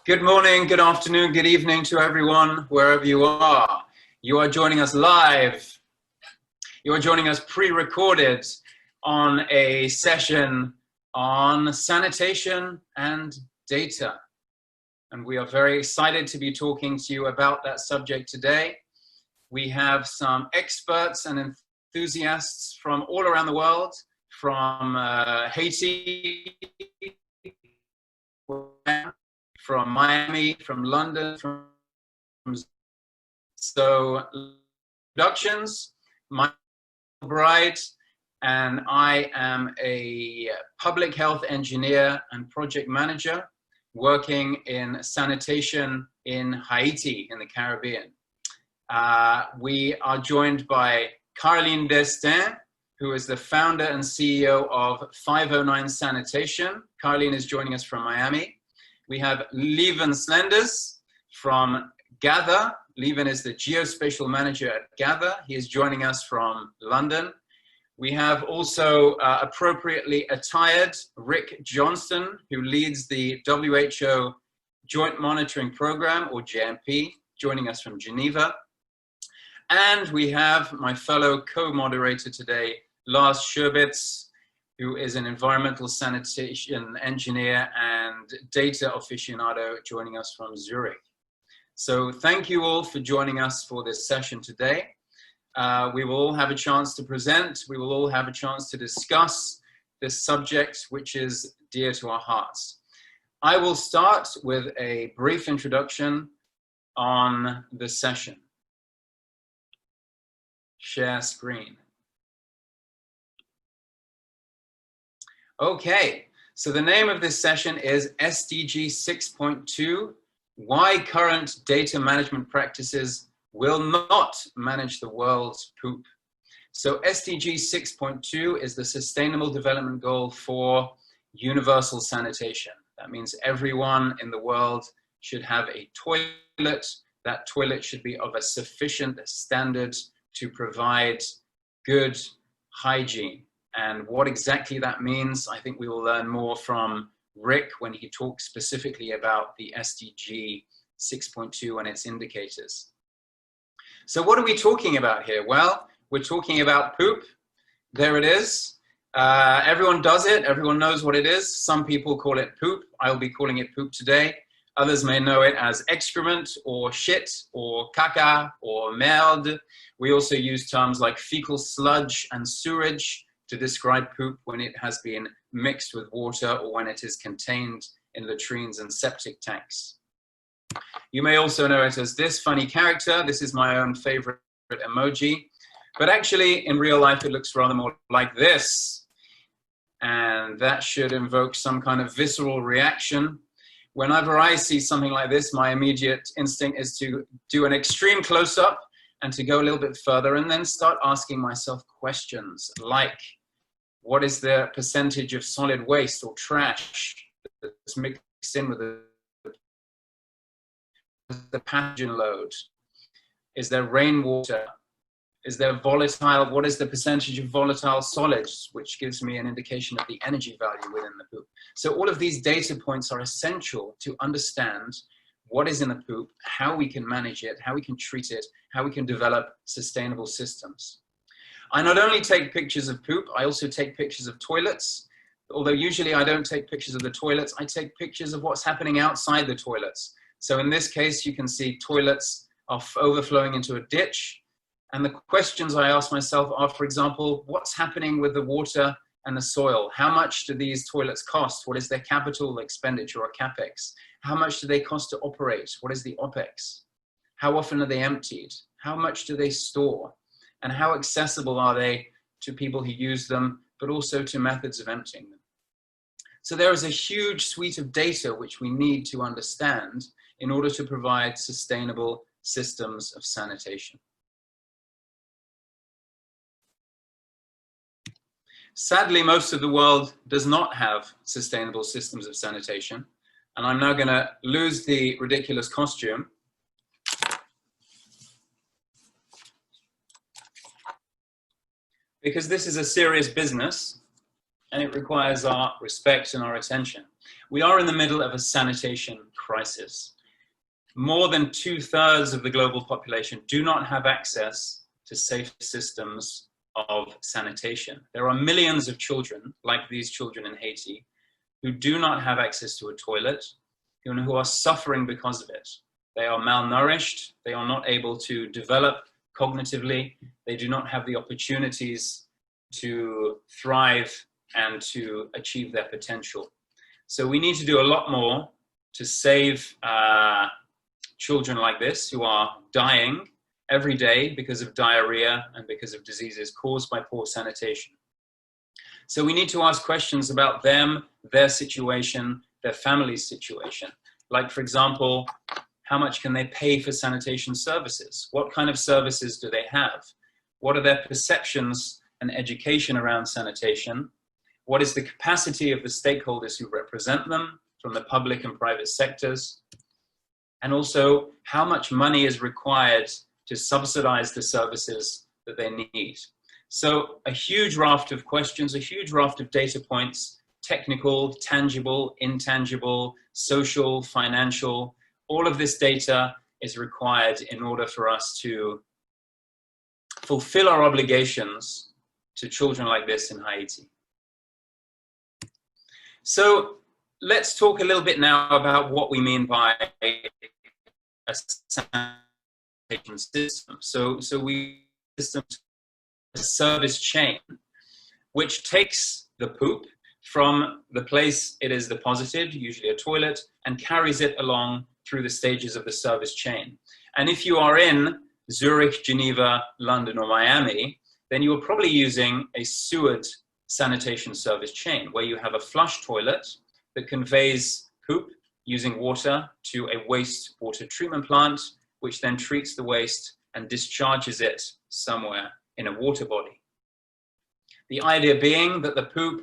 Good morning, good afternoon, good evening to everyone, wherever you are. You are joining us live. You are joining us pre-recorded on a session on sanitation and data. And we are very excited to be talking to you about that subject today. We have some experts and enthusiasts from all around the world, from Haiti, from Miami, from London, so productions. My bride and I am a public health engineer and project manager working in sanitation in Haiti in the Caribbean. We are joined by Caroline Destin, who is the founder and CEO of 509 Sanitation. Caroline is joining us from Miami. We have Lieven Slenders from Gather. Lieven is the geospatial manager at Gather. He is joining us from London. We have also appropriately attired Rick Johnston, who leads the WHO Joint Monitoring Program, or JMP, joining us from Geneva. And we have my fellow co-moderator today, Lars Schöbitz, who is an environmental sanitation engineer and data aficionado, joining us from Zurich. So thank you all for joining us for this session today. We will all have a chance to present. We will all have a chance to discuss this subject, which is dear to our hearts. I will start with a brief introduction on the session. Share screen. Okay, so the name of this session is SDG 6.2, Why Current Data Management Practices Will Not Manage the World's Poop. So SDG 6.2 is the Sustainable Development Goal for universal sanitation. That means everyone in the world should have a toilet. That toilet should be of a sufficient standard to provide good hygiene. And what exactly that means, I think we will learn more from Rick when he talks specifically about the SDG 6.2 and its indicators. So what are we talking about here? Well, we're talking about poop. There it is. Everyone does it. Everyone knows what it is. Some people call it poop. I'll be calling it poop today. Others may know it as excrement or shit or caca or merde. We also use terms like fecal sludge and sewage to describe poop when it has been mixed with water or when it is contained in latrines and septic tanks. You may also know it as this funny character. This is my own favorite emoji, but actually in real life it looks rather more like this. And that should invoke some kind of visceral reaction. Whenever I see something like this, my immediate instinct is to do an extreme close-up and to go a little bit further and then start asking myself questions like, what is the percentage of solid waste or trash that's mixed in with the pathogen load? Is there rainwater? Is there volatile? What is the percentage of volatile solids, which gives me an indication of the energy value within the poop? So all of these data points are essential to understand what is in the poop, how we can manage it, how we can treat it, how we can develop sustainable systems. I not only take pictures of poop, I also take pictures of toilets. Although usually I don't take pictures of the toilets, I take pictures of what's happening outside the toilets. So in this case, you can see toilets are overflowing into a ditch. And the questions I ask myself are, for example, what's happening with the water and the soil? How much do these toilets cost? What is their capital expenditure or capex? How much do they cost to operate? What is the OPEX? How often are they emptied? How much do they store? And how accessible are they to people who use them, but also to methods of emptying them? So there is a huge suite of data which we need to understand in order to provide sustainable systems of sanitation. Sadly, most of the world does not have sustainable systems of sanitation. And I'm now going to lose the ridiculous costume. Because this is a serious business and it requires our respect and our attention. We are in the middle of a sanitation crisis. More than 2/3 of the global population do not have access to safe systems of sanitation. There are millions of children, like these children in Haiti, who do not have access to a toilet, and who are suffering because of it. They are malnourished, they are not able to develop cognitively, they do not have the opportunities to thrive and to achieve their potential. So we need to do a lot more to save children like this who are dying every day because of diarrhea and because of diseases caused by poor sanitation. So we need to ask questions about them, their situation, their family's situation. Like, for example, how much can they pay for sanitation services? What kind of services do they have? What are their perceptions and education around sanitation? What is the capacity of the stakeholders who represent them from the public and private sectors? And also, how much money is required to subsidize the services that they need? So a huge raft of questions, a huge raft of data points, technical, tangible, intangible, social, financial. All of this data is required in order for us to fulfill our obligations to children like this in Haiti. So let's talk a little bit now about what we mean by a sanitation system. So we system a service chain, which takes the poop from the place it is deposited, usually a toilet, and carries it along through the stages of the service chain. And if you are in Zurich, Geneva, London, or Miami, then you are probably using a sewered sanitation service chain where you have a flush toilet that conveys poop using water to a wastewater treatment plant, which then treats the waste and discharges it somewhere in a water body. The idea being that the poop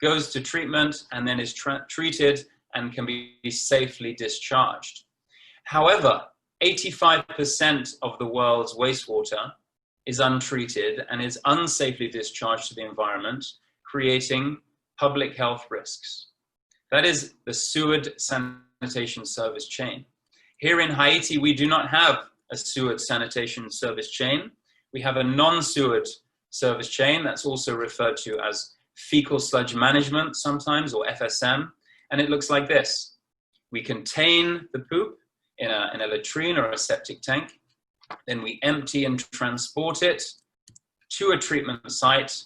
goes to treatment and then is treated and can be safely discharged. However, 85% of the world's wastewater is untreated and is unsafely discharged to the environment, creating public health risks. That is the sewered sanitation service chain. Here in Haiti, we do not have a sewered sanitation service chain. We have a non-sewered service chain that's also referred to as fecal sludge management sometimes, or FSM, and it looks like this. We contain the poop in a latrine or a septic tank, then we empty and transport it to a treatment site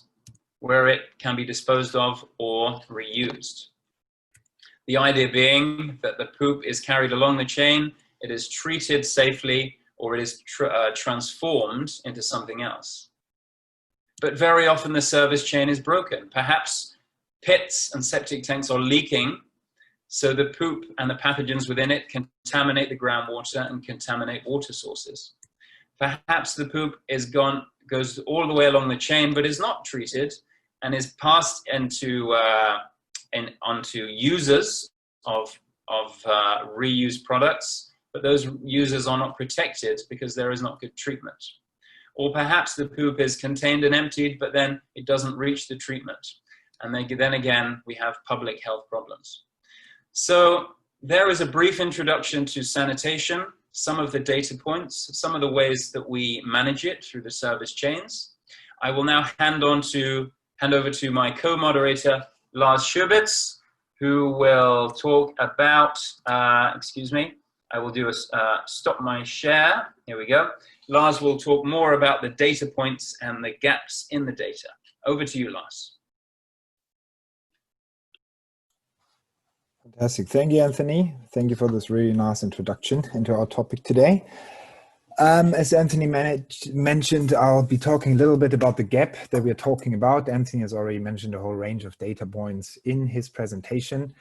where it can be disposed of or reused. The idea being that the poop is carried along the chain, it is treated safely, or it is transformed into something else. But very often the service chain is broken. Perhaps pits and septic tanks are leaking, so the poop and the pathogens within it contaminate the groundwater and contaminate water sources. Perhaps the poop goes all the way along the chain, but is not treated and is passed onto users of reused products, but those users are not protected because there is not good treatment. Or perhaps the poop is contained and emptied, but then it doesn't reach the treatment. And then again, we have public health problems. So there is a brief introduction to sanitation, some of the data points, some of the ways that we manage it through the service chains. I will now hand over to my co-moderator, Lars Schöbitz, who will talk about, I will do stop my share. Here we go. Lars will talk more about the data points and the gaps in the data. Over to you, Lars. Fantastic. Thank you, Anthony. Thank you for this really nice introduction into our topic today. As Anthony mentioned, I'll be talking a little bit about the gap that we're talking about. Anthony has already mentioned a whole range of data points in his presentation.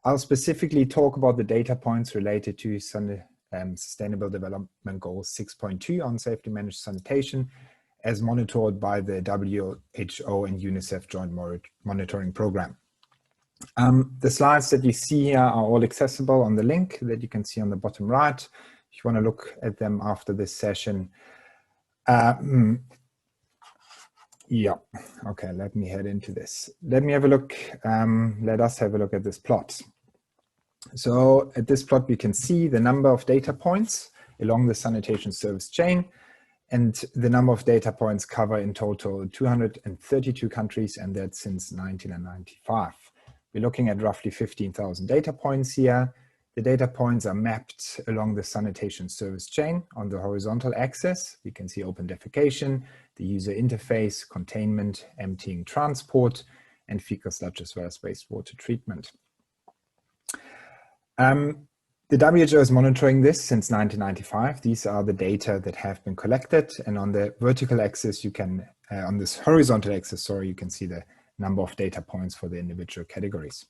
I'll specifically talk about the data points related to Sustainable Development Goal 6.2 on safely managed sanitation, as monitored by the WHO and UNICEF Joint Monitoring Program. The slides that you see here are all accessible on the link that you can see on the bottom right. If you want to look at them after this session. Yeah, okay, let me head into this. Let me have a look, let us have a look at this plot. So at this plot, we can see the number of data points along the sanitation service chain, and the number of data points cover in total 232 countries, and that's since 1995. We're looking at roughly 15,000 data points here. The data points are mapped along the sanitation service chain. On the horizontal axis, you can see open defecation, the user interface, containment, emptying, transport, and fecal sludge as well as wastewater treatment. The WHO is monitoring this since 1995. These are the data that have been collected. And on the vertical axis, you can, on this horizontal axis, sorry, you can see the number of data points for the individual categories.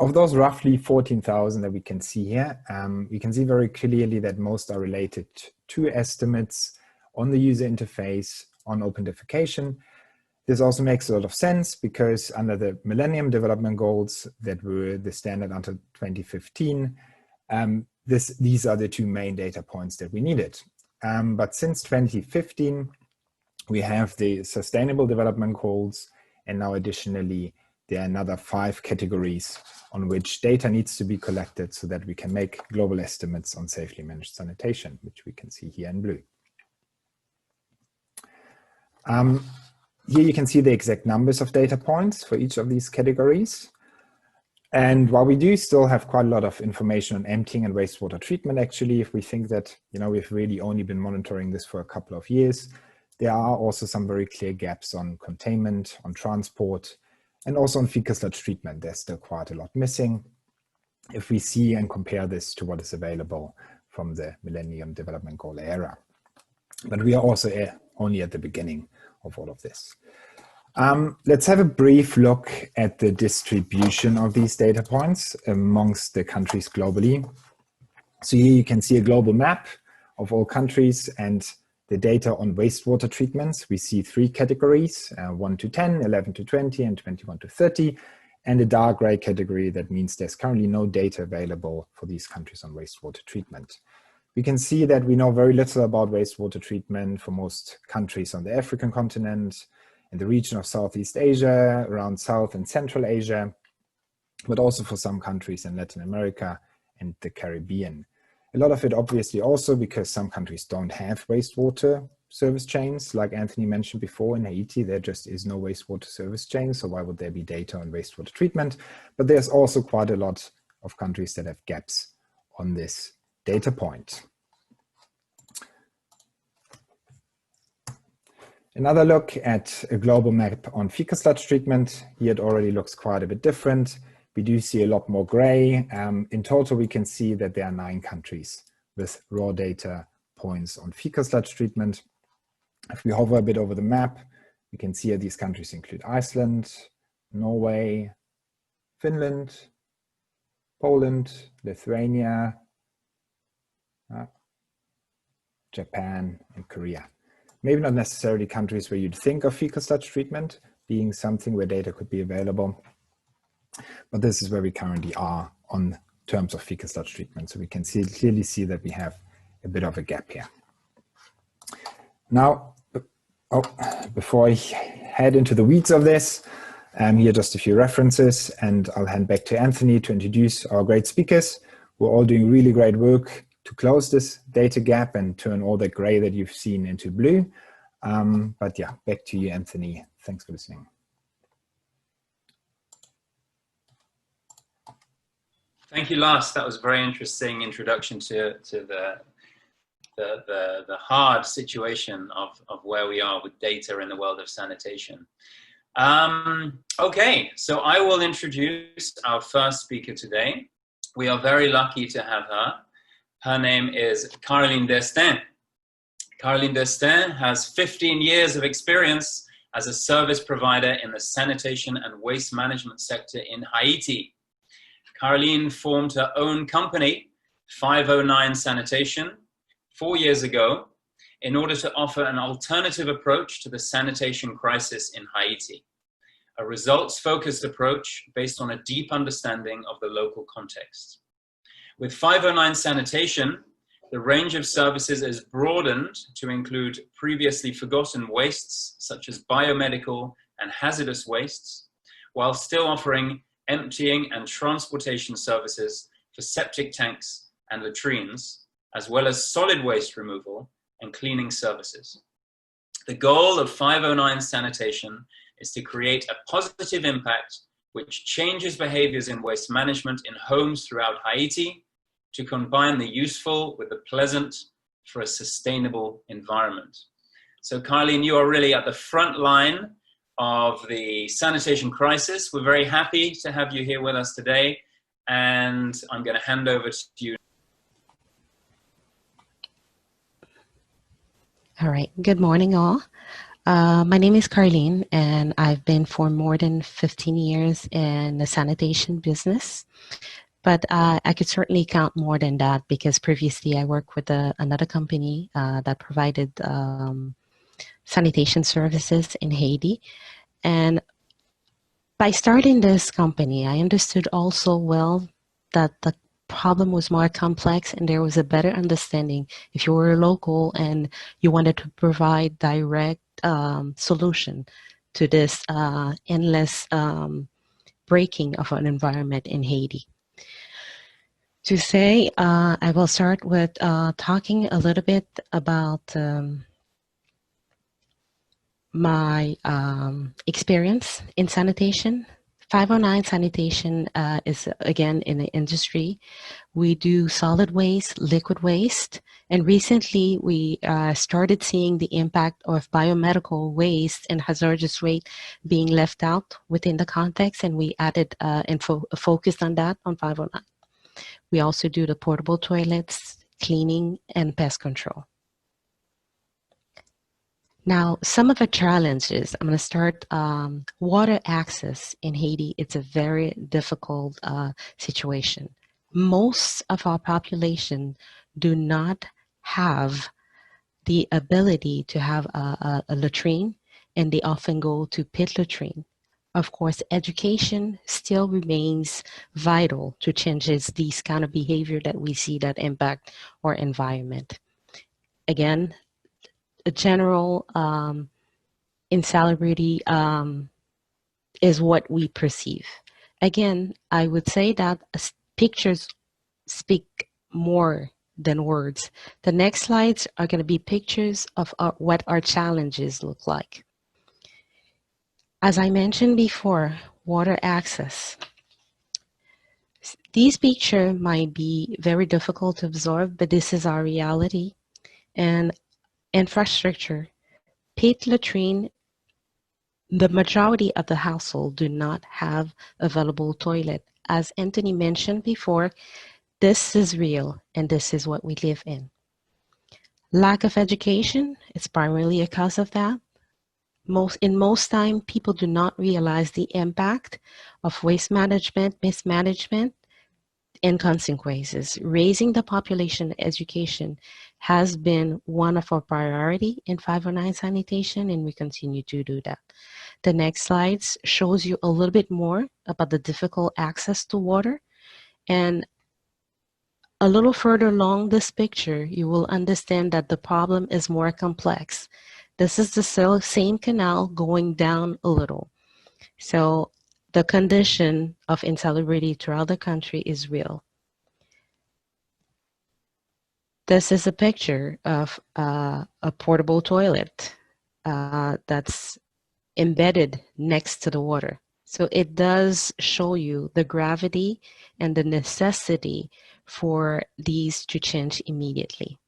Of those roughly 14,000 that we can see here, we can see very clearly that most are related to estimates on the user interface, on open defecation. This also makes a lot of sense because under the Millennium Development Goals that were the standard until 2015, these are the two main data points that we needed. But since 2015, we have the Sustainable Development Goals, and now additionally, there are another 5 categories on which data needs to be collected so that we can make global estimates on safely managed sanitation, which we can see here in blue. Here you can see the exact numbers of data points for each of these categories. And while we do still have quite a lot of information on emptying and wastewater treatment, actually, if we think that, we've really only been monitoring this for a couple of years, there are also some very clear gaps on containment, on transport, and also on fecal sludge treatment. There's still quite a lot missing if we see and compare this to what is available from the Millennium Development Goal era. But we are also only at the beginning of all of this. Let's have a brief look at the distribution of these data points amongst the countries globally. So here you can see a global map of all countries and the data on wastewater treatments. We see 3 categories, 1 to 10, 11 to 20, and 21 to 30, and a dark gray category that means there's currently no data available for these countries on wastewater treatment. We can see that we know very little about wastewater treatment for most countries on the African continent, in the region of Southeast Asia, around South and Central Asia, but also for some countries in Latin America and the Caribbean. A lot of it obviously also because some countries don't have wastewater service chains. Like Anthony mentioned before, in Haiti, there just is no wastewater service chain, so why would there be data on wastewater treatment? But there's also quite a lot of countries that have gaps on this data point. Another look at a global map on fecal sludge treatment. Here it already looks quite a bit different. We do see a lot more gray. In total, we can see that there are 9 countries with raw data points on fecal sludge treatment. If we hover a bit over the map, we can see that these countries include Iceland, Norway, Finland, Poland, Lithuania, Japan, and Korea. Maybe not necessarily countries where you'd think of fecal sludge treatment being something where data could be available, but this is where we currently are on terms of fecal sludge treatment. So we can clearly see that we have a bit of a gap here. Now, before I head into the weeds of this, here are just a few references, and I'll hand back to Anthony to introduce our great speakers who are all doing really great work to close this data gap and turn all the gray that you've seen into blue. But yeah, back to you, Anthony. Thanks for listening. Thank you, Lars. That was a very interesting introduction to the hard situation of where we are with data in the world of sanitation. Okay, so I will introduce our first speaker today. We are very lucky to have her. Her name is Caroline Destin. Caroline Destin has 15 years of experience as a service provider in the sanitation and waste management sector in Haiti. Caroline formed her own company, 509 Sanitation, 4 years ago, in order to offer an alternative approach to the sanitation crisis in Haiti, a results-focused approach based on a deep understanding of the local context. With 509 Sanitation, the range of services is broadened to include previously forgotten wastes, such as biomedical and hazardous wastes, while still offering emptying and transportation services for septic tanks and latrines, as well as solid waste removal and cleaning services. The goal of 509 Sanitation is to create a positive impact which changes behaviors in waste management in homes throughout Haiti to combine the useful with the pleasant for a sustainable environment. So Carleen, you are really at the front line of the sanitation crisis. We're very happy to have you here with us today, and I'm going to hand over to you. All right, good morning all. My name is Carleen, and I've been for more than 15 years in the sanitation business. But I could certainly count more than that, because previously I worked with another company that provided sanitation services in Haiti. And by starting this company, I understood also well that the problem was more complex and there was a better understanding if you were local and you wanted to provide direct solution to this endless breaking of an environment in Haiti. To say, I will start with talking a little bit about my experience in sanitation. 509 Sanitation is, again, in the industry. We do solid waste, liquid waste, and recently we started seeing the impact of biomedical waste and hazardous waste being left out within the context, and we added and focused on that on 509. We also do the portable toilets, cleaning, and pest control. Now, some of the challenges, I'm going to start, water access in Haiti. It's a very difficult situation. Most of our population do not have the ability to have a latrine, and they often go to pit latrine. Of course, education still remains vital to change these kind of behavior that we see that impact our environment. Again, a general insalubrity is what we perceive. Again, I would say that pictures speak more than words. The next slides are going to be pictures of what our challenges look like. As I mentioned before, water access. These pictures might be very difficult to absorb, but this is our reality. And infrastructure, pit latrine, the majority of the household do not have available toilet. As Anthony mentioned before, this is real and this is what we live in. Lack of education is primarily a cause of that. In most time, people do not realize the impact of waste management, mismanagement, and consequences. Raising the population education has been one of our priority in 509 Sanitation, and we continue to do that. The next slides shows you a little bit more about the difficult access to water. And a little further along this picture, you will understand that the problem is more complex. This is the same canal going down a little. So the condition of insalubrity throughout the country is real. This is a picture of a portable toilet that's embedded next to the water. So it does show you the gravity and the necessity for these to change immediately.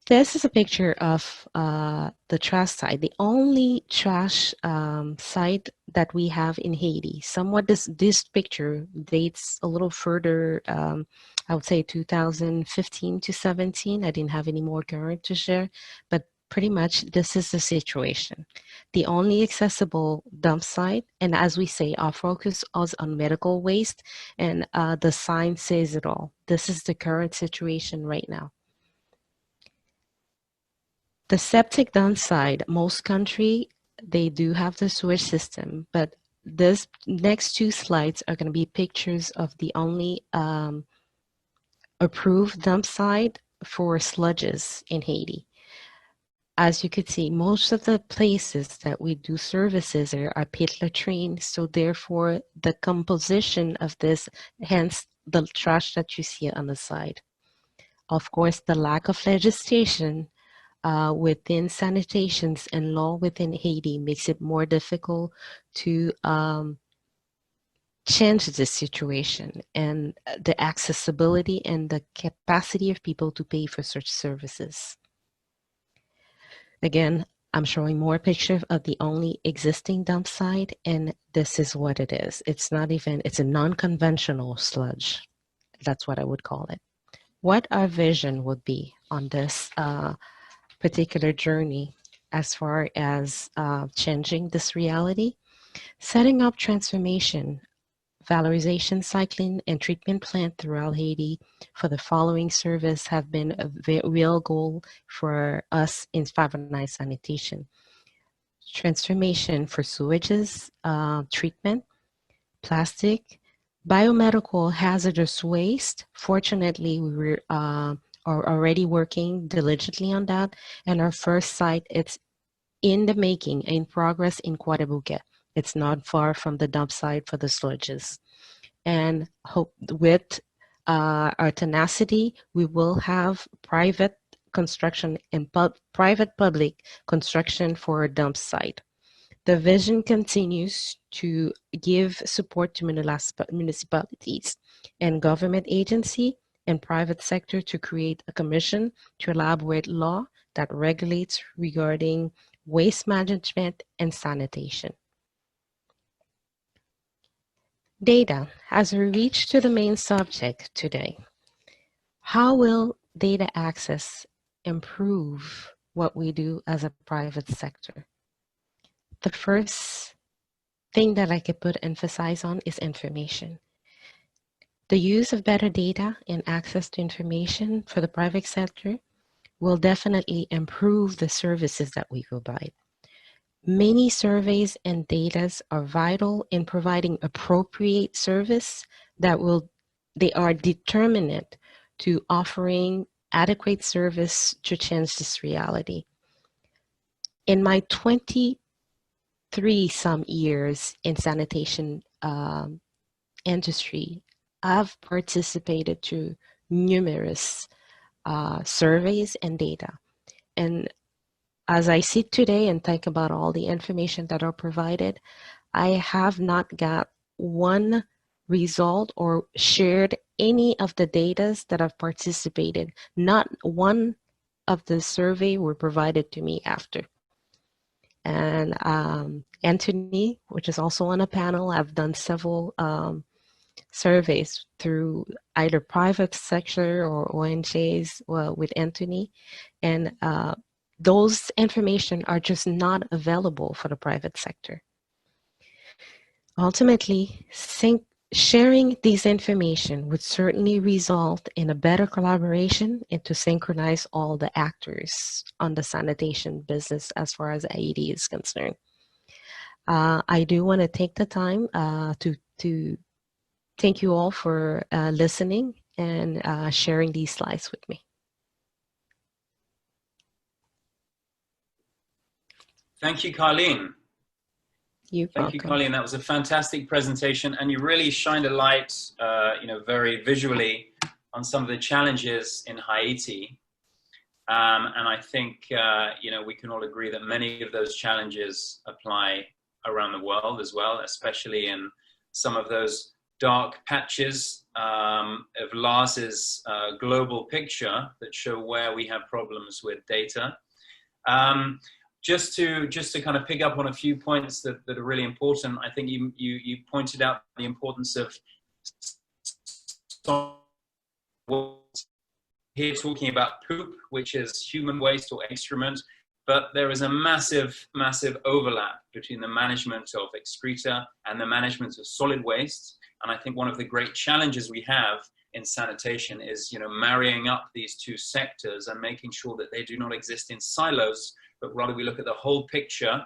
This is a picture of the trash site, the only trash site that we have in Haiti. Somewhat this picture dates a little further, I would say 2015 to 17. I didn't have any more current to share, but pretty much this is the situation. The only accessible dump site, and as we say, our focus is on medical waste, and the sign says it all. This is the current situation right now. The septic dump site, most countries, they do have the sewage system, but this next two slides are going to be pictures of the only approved dump site for sludges in Haiti. as you could see, most of the places that we do services are pit latrine. So therefore, the composition of this, hence the trash that you see on the side. Of course, the lack of legislation within sanitations and law within Haiti makes it more difficult to change this situation, and the accessibility and the capacity of people to pay for such services. Again, I'm showing more pictures of the only existing dump site, and this is what it is. It's not even, it's a non-conventional sludge. That's what I would call it. What our vision would be on this particular journey as far as changing this reality, setting up transformation, valorization, cycling, and treatment plant throughout Haiti for the following service have been a real goal for us in 509 Sanitation. Transformation for sewages, treatment, plastic, biomedical hazardous waste. Fortunately, we are already working diligently on that, and our first site, it's in the making, in progress in Quadabuque. It's not far from the dump site for the sludges. And hope with our tenacity, we will have private construction and private-public construction for a dump site. The vision continues to give support to municipalities and government agency and private sector to create a commission to elaborate law that regulates regarding waste management and sanitation. Data, as we reach to the main subject today, how will data access improve what we do as a private sector? The first thing that I could put emphasis on is information. The use of better data and access to information for the private sector will definitely improve the services that we provide. Many surveys and data are vital in providing appropriate service they are determinate to offering adequate service to change this reality. In my 23 some years in sanitation industry, I've participated to numerous surveys and data. And as I sit today and think about all the information that are provided, I have not got one result or shared any of the data that I've participated. Not one of the survey were provided to me after. And Anthony, which is also on a panel, I've done several surveys through either private sector or ONGs with Anthony, and those information are just not available for the private sector. Ultimately, sharing these information would certainly result in a better collaboration and to synchronize all the actors on the sanitation business as far as Haiti is concerned. I do want to take the time to thank you all for listening and sharing these slides with me. Thank you, Carleen. Thank you, Carleen. That was a fantastic presentation, and you really shined a light, very visually on some of the challenges in Haiti. And I think, we can all agree that many of those challenges apply around the world as well, especially in some of those dark patches of Lars's global picture that show where we have problems with data. Just to kind of pick up on a few points that are really important, I think you pointed out the importance of here talking about poop, which is human waste or excrement, but there is a massive overlap between the management of excreta and the management of solid waste. And I think one of the great challenges we have in sanitation is, marrying up these two sectors and making sure that they do not exist in silos, but rather we look at the whole picture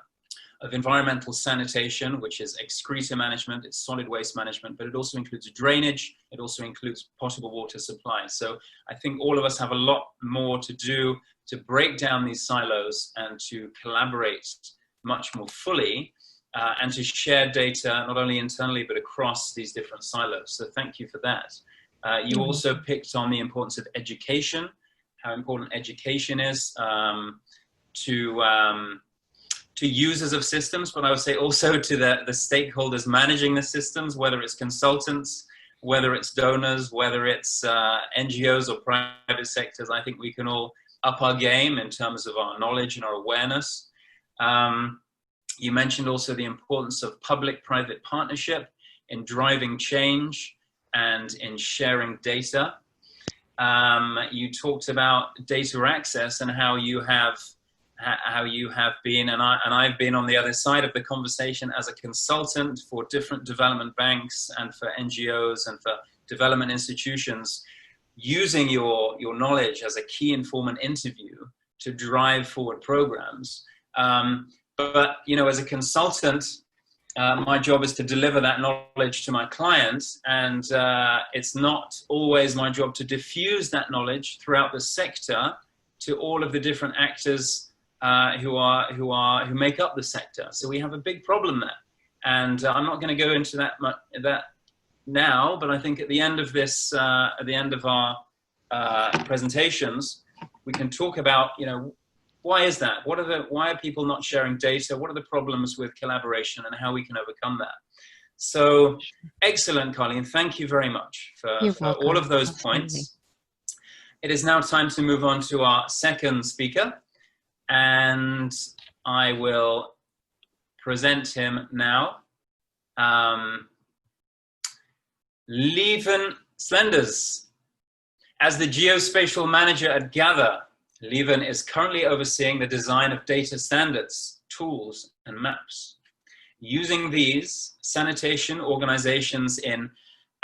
of environmental sanitation, which is excreta management, it's solid waste management, but it also includes drainage, it also includes potable water supply. So I think all of us have a lot more to do to break down these silos and to collaborate much more fully and to share data not only internally but across these different silos. So thank you for that. You also picked on the importance of education, how important education is to users of systems, but I would say also to the stakeholders managing the systems, whether it's consultants, whether it's donors, whether it's NGOs or private sectors. I think we can all up our game in terms of our knowledge and our awareness. You mentioned also the importance of public-private partnership in driving change and in sharing data. You talked about data access and how you have been, and I've been on the other side of the conversation as a consultant for different development banks and for NGOs and for development institutions, using your knowledge as a key informant interview to drive forward programs. But you know, as a consultant, my job is to deliver that knowledge to my clients, and it's not always my job to diffuse that knowledge throughout the sector to all of the different actors who make up the sector. So we have a big problem there, and I'm not going to go into that now. But I think at the end of this, at the end of our presentations, we can talk about, you know, why is that? Why are people not sharing data? What are the problems with collaboration, and how we can overcome that? So excellent, Colleen. Thank you very much for all of those points. It is now time to move on to our second speaker, and I will present him now. Lieven Slenders. As the geospatial manager at Gather, Lieven is currently overseeing the design of data standards, tools, and maps. Using these, sanitation organizations in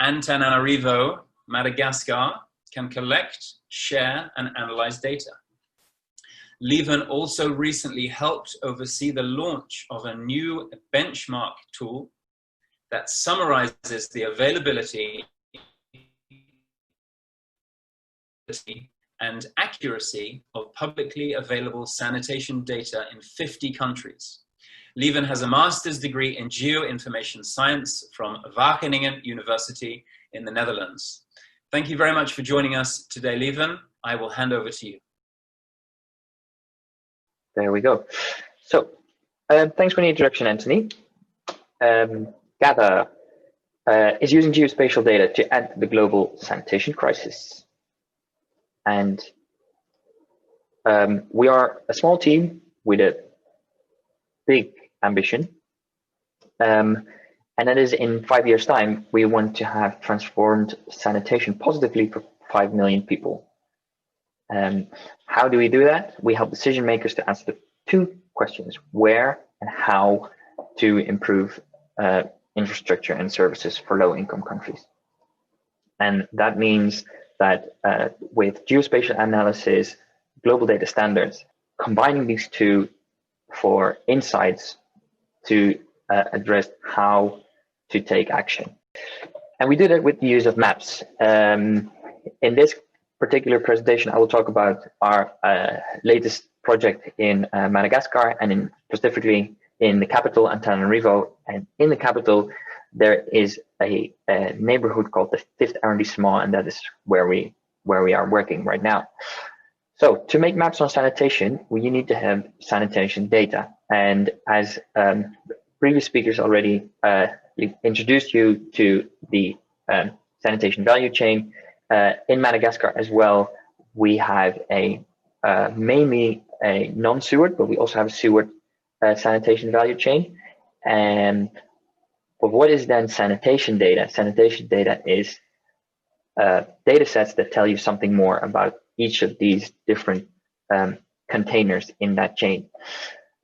Antananarivo, Madagascar, can collect, share, and analyze data. Lieven also recently helped oversee the launch of a new benchmark tool that summarizes the availability and accuracy of publicly available sanitation data in 50 countries. Lieven has a master's degree in geoinformation science from Wageningen University in the Netherlands. Thank you very much for joining us today, Lieven. I will hand over to you. There we go. So, thanks for the introduction, Anthony. Gather is using geospatial data to end the global sanitation crisis. And we are a small team with a big ambition. And that is, in 5 years' time, we want to have transformed sanitation positively for 5 million people. How do we do that? We help decision makers to answer the two questions: where and how to improve infrastructure and services for low-income countries. And that means that with geospatial analysis, global data standards, combining these two for insights to address how to take action. And we do that with the use of maps. In this particular presentation, I will talk about our latest project in Madagascar, and specifically in the capital, Antananarivo. And in the capital, there is a neighborhood called the 5th arrondissement, and that is where we are working right now. So to make maps on sanitation, we need to have sanitation data. And as previous speakers already introduced you to the sanitation value chain, in Madagascar as well, we have a mainly a non-sewered, but we also have a sewered sanitation value chain. But what is then sanitation data? Sanitation data is data sets that tell you something more about each of these different containers in that chain.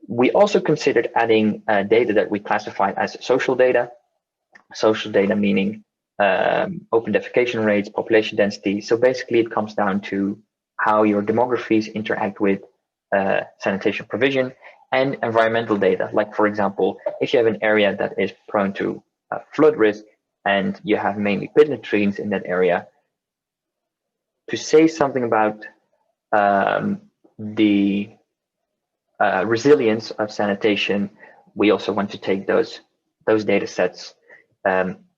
We also considered adding data that we classified as social data. Social data meaning open defecation rates, population density. So basically it comes down to how your demographies interact with sanitation provision and environmental data. Like, for example, if you have an area that is prone to flood risk and you have mainly pit latrines in that area, to say something about the resilience of sanitation, we also want to take those data sets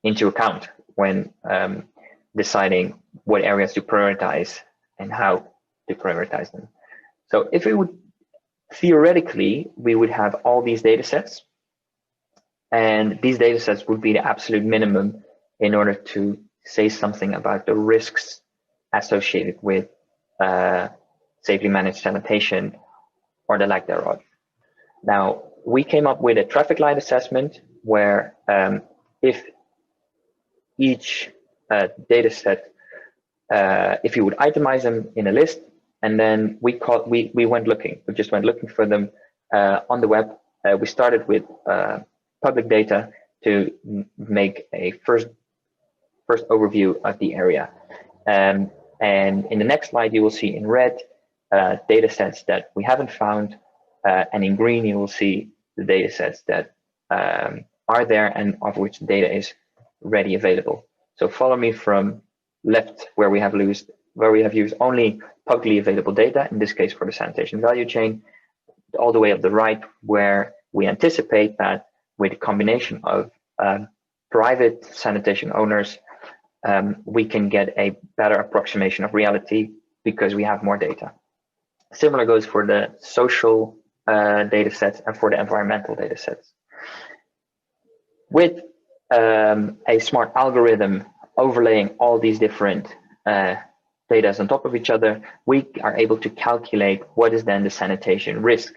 into account when deciding what areas to prioritize and how to prioritize them. So if we would, theoretically, we would have all these data sets, and these data sets would be the absolute minimum in order to say something about the risks associated with safely managed sanitation or the lack thereof. Now, we came up with a traffic light assessment where if each data set, if you would itemize them in a list, and then we went looking. We just went looking for them on the web. We started with public data to make a first overview of the area. And in the next slide, you will see in red data sets that we haven't found, and in green you will see the data sets that are there and of which the data is ready available. So follow me from left, where we have used only publicly available data, in this case for the sanitation value chain, all the way up the right, where we anticipate that with a combination of private sanitation owners, we can get a better approximation of reality because we have more data. Similar goes for the social data sets and for the environmental data sets. With a smart algorithm overlaying all these different data on top of each other, we are able to calculate what is then the sanitation risk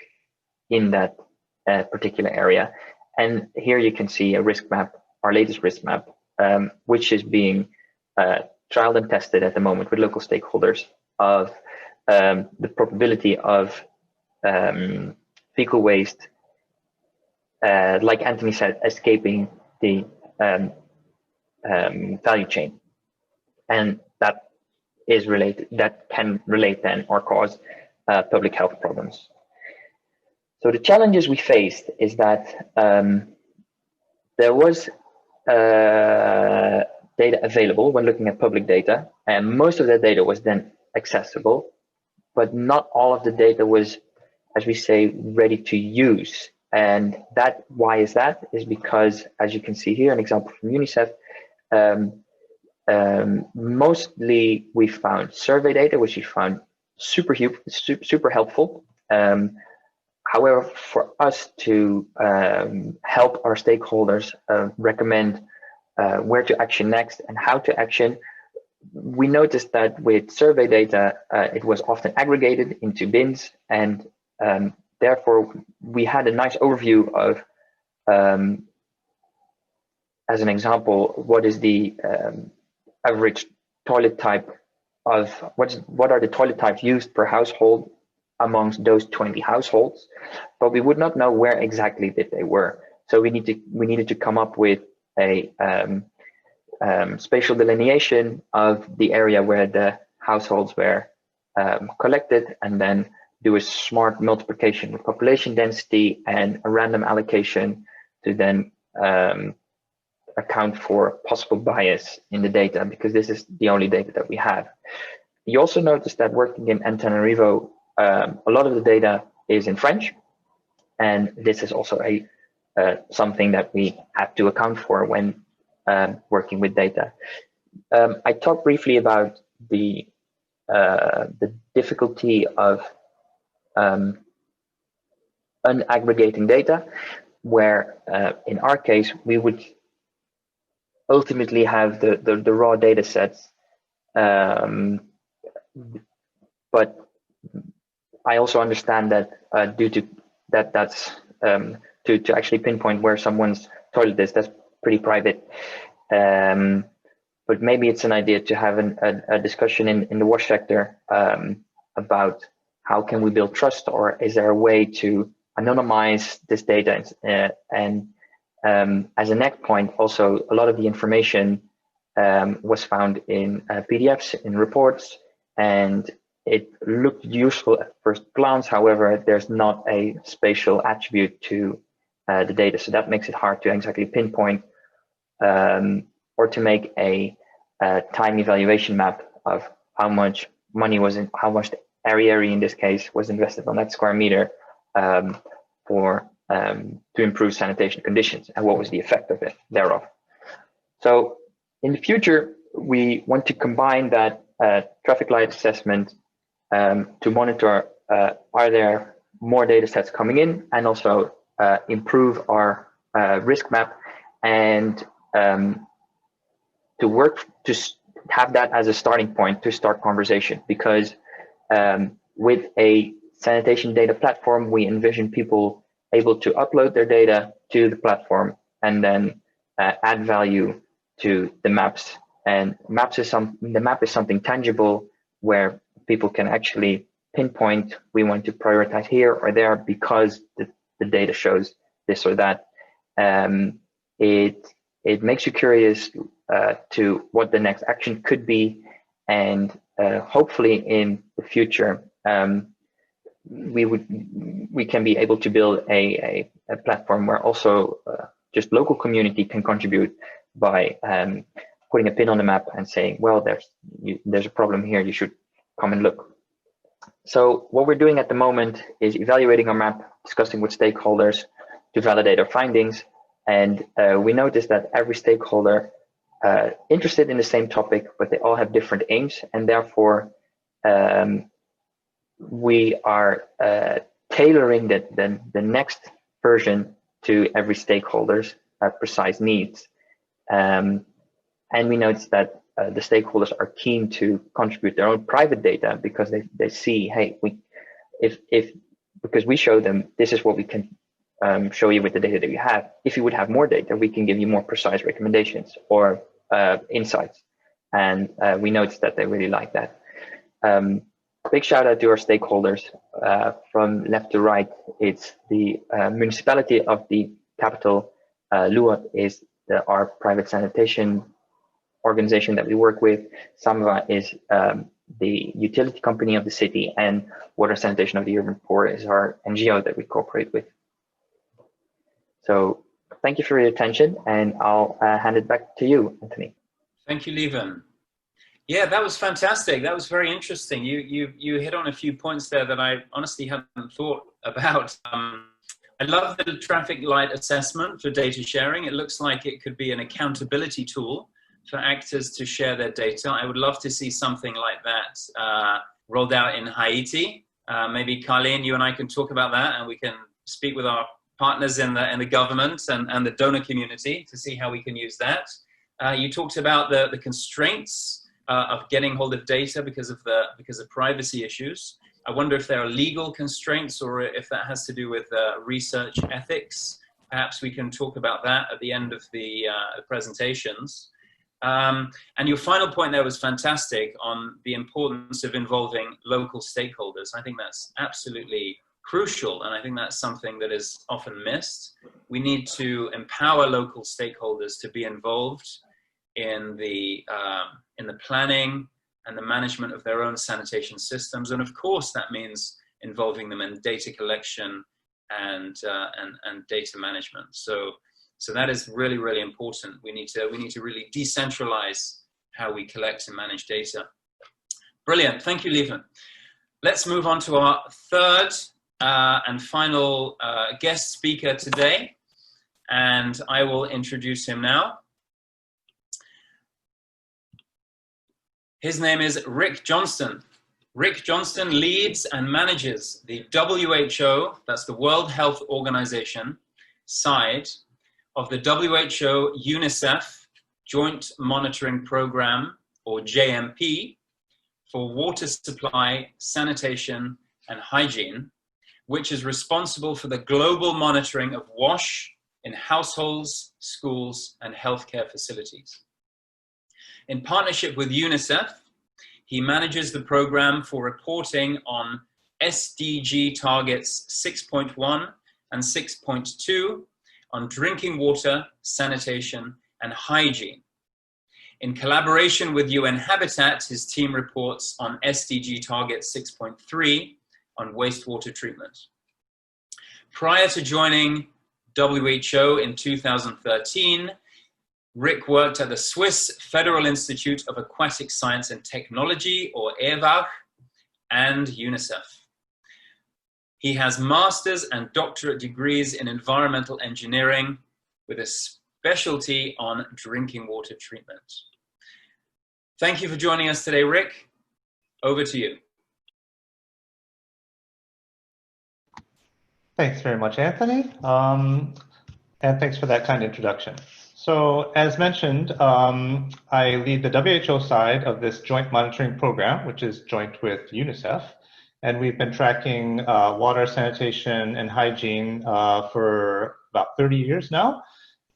in that particular area. And here you can see a risk map, our latest risk map, which is being trialed and tested at the moment with local stakeholders of the probability of fecal waste, like Anthony said, escaping the value chain. And that is related, that can relate then or cause public health problems. So the challenges we faced is that there was data available when looking at public data, and most of that data was then accessible, but not all of the data was, as we say, ready to use. And that, why is that? Is because, as you can see here, an example from UNICEF, mostly we found survey data, which we found super helpful. However, for us to help our stakeholders recommend where to action next and how to action, we noticed that with survey data, it was often aggregated into bins, and therefore we had a nice overview of, as an example, what is the average toilet type of, what are the toilet types used per household amongst those 20 households, but we would not know where exactly that they were. So we needed to come up with a spatial delineation of the area where the households were collected, and then do a smart multiplication with population density and a random allocation to then account for possible bias in the data, because this is the only data that we have. You also notice that working in Antananarivo, a lot of the data is in French, and this is also a something that we have to account for when working with data. I talked briefly about the difficulty of unaggregating data, where in our case we would ultimately have the raw data sets, but I also understand that due to that's to actually pinpoint where someone's toilet is, that's pretty private. But maybe it's an idea to have a discussion in the wash sector about how can we build trust, or is there a way to anonymize this data? And as a next point, also a lot of the information was found in PDFs, in reports, and it looked useful at first glance. However, there's not a spatial attribute to the data, so that makes it hard to exactly pinpoint or to make a time evaluation map of how much money was in, how much the area in this case was invested on that square meter to improve sanitation conditions, and what was the effect of it thereof. So in the future, we want to combine that traffic light assessment to monitor are there more data sets coming in, and also improve our risk map, and to work to have that as a starting point to start conversation. Because with a sanitation data platform, we envision people able to upload their data to the platform and then add value to the maps. And the map is something tangible where people can actually pinpoint, we want to prioritize here or there because the data shows this or that. It makes you curious to what the next action could be, and hopefully in the future we can be able to build a platform where also just local community can contribute by putting a pin on the map and saying, well, there's a problem here, you should come and look. So what we're doing at the moment is evaluating our map, discussing with stakeholders to validate our findings. And we noticed that every stakeholder interested in the same topic, but they all have different aims, and therefore we are tailoring the next version to every stakeholder's precise needs. And we noticed that the stakeholders are keen to contribute their own private data because they see, hey, because we show them this is what we can show you with the data that we have. If you would have more data, we can give you more precise recommendations or insights. And we noticed that they really like that. Big shout out to our stakeholders from left to right. It's the municipality of the capital. Luat is our private sanitation organization that we work with. Samva is the utility company of the city, and Water Sanitation of the Urban Poor is our NGO that we cooperate with. So thank you for your attention, and I'll hand it back to you, Anthony. Thank you, Lieven. Yeah, that was fantastic. That was very interesting. You hit on a few points there that I honestly hadn't thought about. I love the traffic light assessment for data sharing. It looks like it could be an accountability tool for actors to share their data. I would love to see something like that rolled out in Haiti. Maybe Carleen, you and I can talk about that, and we can speak with our partners in the government and the donor community to see how we can use that. You talked about the constraints of getting hold of data because of privacy issues. I wonder if there are legal constraints or if that has to do with research ethics. Perhaps we can talk about that at the end of the presentations. And your final point there was fantastic on the importance of involving local stakeholders. I think that's absolutely crucial, and I think that's something that is often missed. We need to empower local stakeholders to be involved in the planning and the management of their own sanitation systems, and of course that means involving them in data collection and data management. So that is really, really important. We need to really decentralize how we collect and manage data. Brilliant, thank you, Lieven. Let's move on to our third and final guest speaker today, and I will introduce him now. His name is Rick Johnston. Rick Johnston leads and manages the WHO, that's the World Health Organization, side of the WHO UNICEF Joint Monitoring Program, or JMP, for water supply, sanitation, and hygiene, which is responsible for the global monitoring of WASH in households, schools, and healthcare facilities. In partnership with UNICEF, he manages the program for reporting on SDG targets 6.1 and 6.2 on drinking water, sanitation, and hygiene. In collaboration with UN Habitat, his team reports on SDG target 6.3 on wastewater treatment. Prior to joining WHO in 2013, Rick worked at the Swiss Federal Institute of Aquatic Science and Technology, or EWAG, and UNICEF. He has master's and doctorate degrees in environmental engineering with a specialty on drinking water treatment. Thank you for joining us today, Rick. Over to you. Thanks very much, Anthony. And thanks for that kind introduction. So as mentioned, I lead the WHO side of this joint monitoring program, which is joint with UNICEF. And we've been tracking water, sanitation, and hygiene for about 30 years now.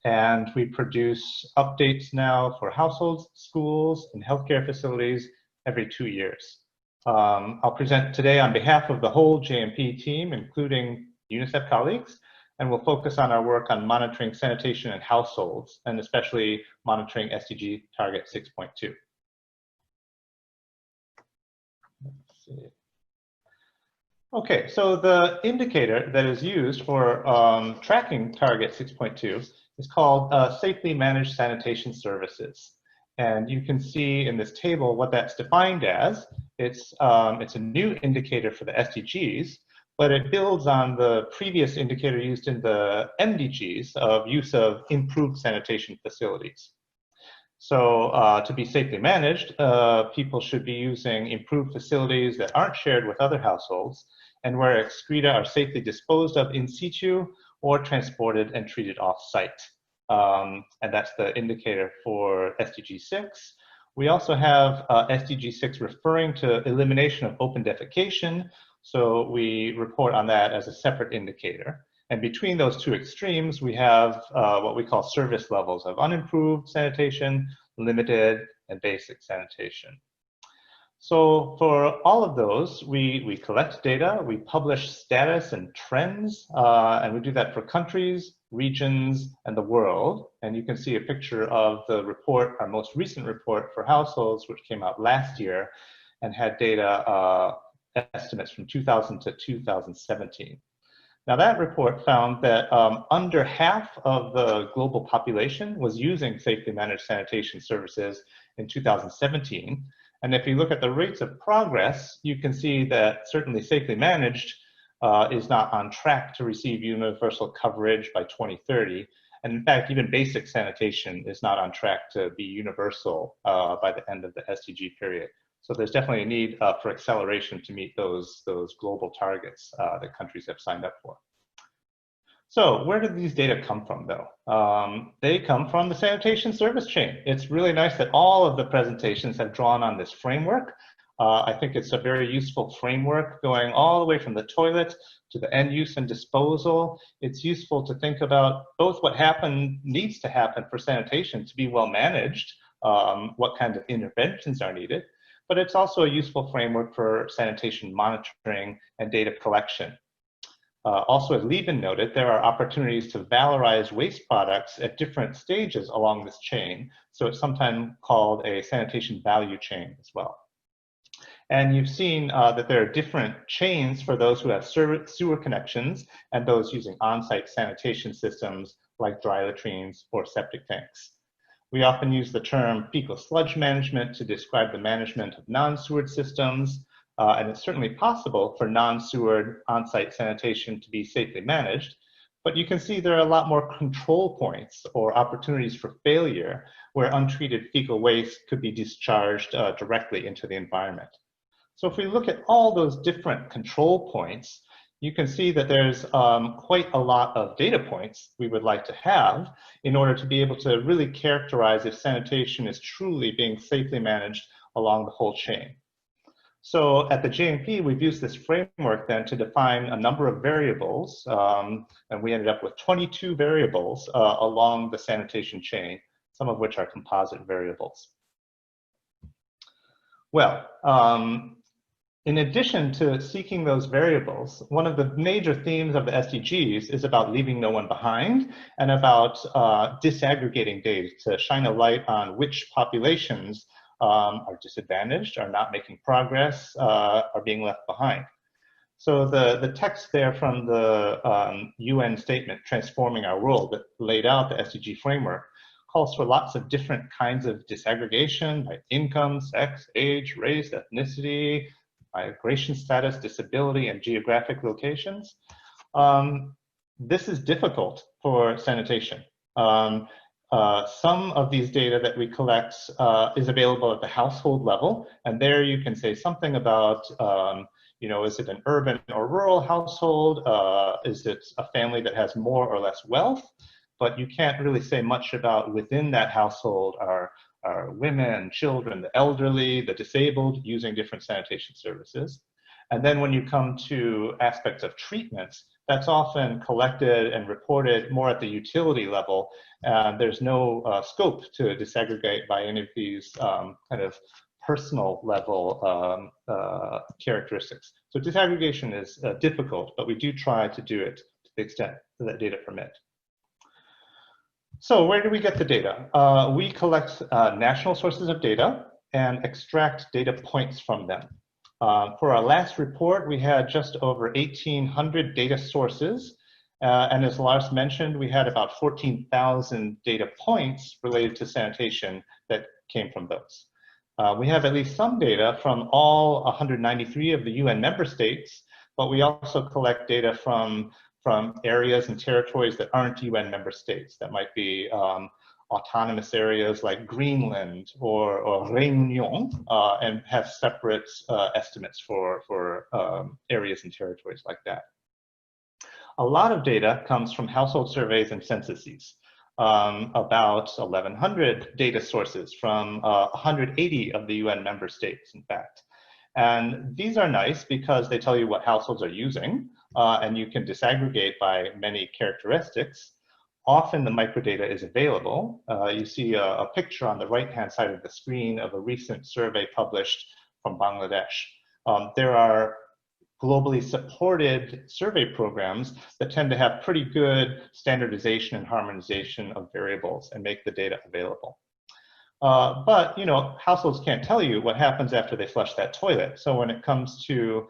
And we produce updates now for households, schools, and healthcare facilities every 2 years. I'll present today on behalf of the whole JMP team, including UNICEF colleagues, and we'll focus on our work on monitoring sanitation in households, and especially monitoring SDG target 6.2. Let's see. Okay, so the indicator that is used for tracking target 6.2 is called Safely Managed Sanitation Services. And you can see in this table what that's defined as. It's a new indicator for the SDGs, but it builds on the previous indicator used in the MDGs of use of improved sanitation facilities. So to be safely managed, people should be using improved facilities that aren't shared with other households and where excreta are safely disposed of in situ or transported and treated off-site. And that's the indicator for SDG 6. We also have SDG 6 referring to elimination of open defecation. So we report on that as a separate indicator. And between those two extremes, we have what we call service levels of unimproved sanitation, limited, and basic sanitation. So for all of those, we collect data, we publish status and trends, and we do that for countries, regions, and the world. And you can see a picture of the report, our most recent report for households, which came out last year and had data estimates from 2000 to 2017. Now that report found that under half of the global population was using safely managed sanitation services in 2017. And if you look at the rates of progress, you can see that certainly safely managed is not on track to receive universal coverage by 2030. And in fact, even basic sanitation is not on track to be universal by the end of the SDG period. So there's definitely a need for acceleration to meet those global targets that countries have signed up for. So where did these data come from, though? They come from the sanitation service chain. It's really nice that all of the presentations have drawn on this framework. I think it's a very useful framework going all the way from the toilet to the end use and disposal. It's useful to think about both what needs to happen for sanitation to be well managed, what kind of interventions are needed, but it's also a useful framework for sanitation monitoring and data collection. Also, as Lieben noted, there are opportunities to valorize waste products at different stages along this chain. So it's sometimes called a sanitation value chain as well. And you've seen that there are different chains for those who have sewer connections and those using on-site sanitation systems like dry latrines or septic tanks. We often use the term fecal sludge management to describe the management of non-sewered systems. And it's certainly possible for non-sewered on-site sanitation to be safely managed, but you can see there are a lot more control points or opportunities for failure where untreated fecal waste could be discharged directly into the environment. So if we look at all those different control points, you can see that there's quite a lot of data points we would like to have in order to be able to really characterize if sanitation is truly being safely managed along the whole chain. So at the JMP, we've used this framework then to define a number of variables, and we ended up with 22 variables along the sanitation chain, some of which are composite variables. Well, In addition to seeking those variables, one of the major themes of the SDGs is about leaving no one behind and about disaggregating data to shine a light on which populations are disadvantaged, are not making progress, are being left behind. So the text there from the UN statement, Transforming Our World, that laid out the SDG framework, calls for lots of different kinds of disaggregation by income, sex, age, race, ethnicity, migration status, disability, and geographic locations. This is difficult for sanitation. Some of these data that we collect is available at the household level, and there you can say something about, you know, is it an urban or rural household? Is it a family that has more or less wealth? But you can't really say much about within that household are women, children, the elderly, the disabled using different sanitation services. And then when you come to aspects of treatments, that's often collected and reported more at the utility level. There's no scope to disaggregate by any of these kind of personal level characteristics. So disaggregation is difficult, but we do try to do it to the extent that data permit. So where do we get the data? We collect national sources of data and extract data points from them. For our last report, we had just over 1,800 data sources. And as Lars mentioned, we had about 14,000 data points related to sanitation that came from those. We have at least some data from all 193 of the UN member states, but we also collect data from areas and territories that aren't UN member states. That might be autonomous areas like Greenland or Réunion, and have separate estimates for areas and territories like that. A lot of data comes from household surveys and censuses. About 1,100 data sources from 180 of the UN member states, in fact. And these are nice because they tell you what households are using, and you can disaggregate by many characteristics. Often the microdata is available. You see a picture on the right-hand side of the screen of a recent survey published from Bangladesh. There are globally supported survey programs that tend to have pretty good standardization and harmonization of variables and make the data available. But you know, households can't tell you what happens after they flush that toilet. So when it comes to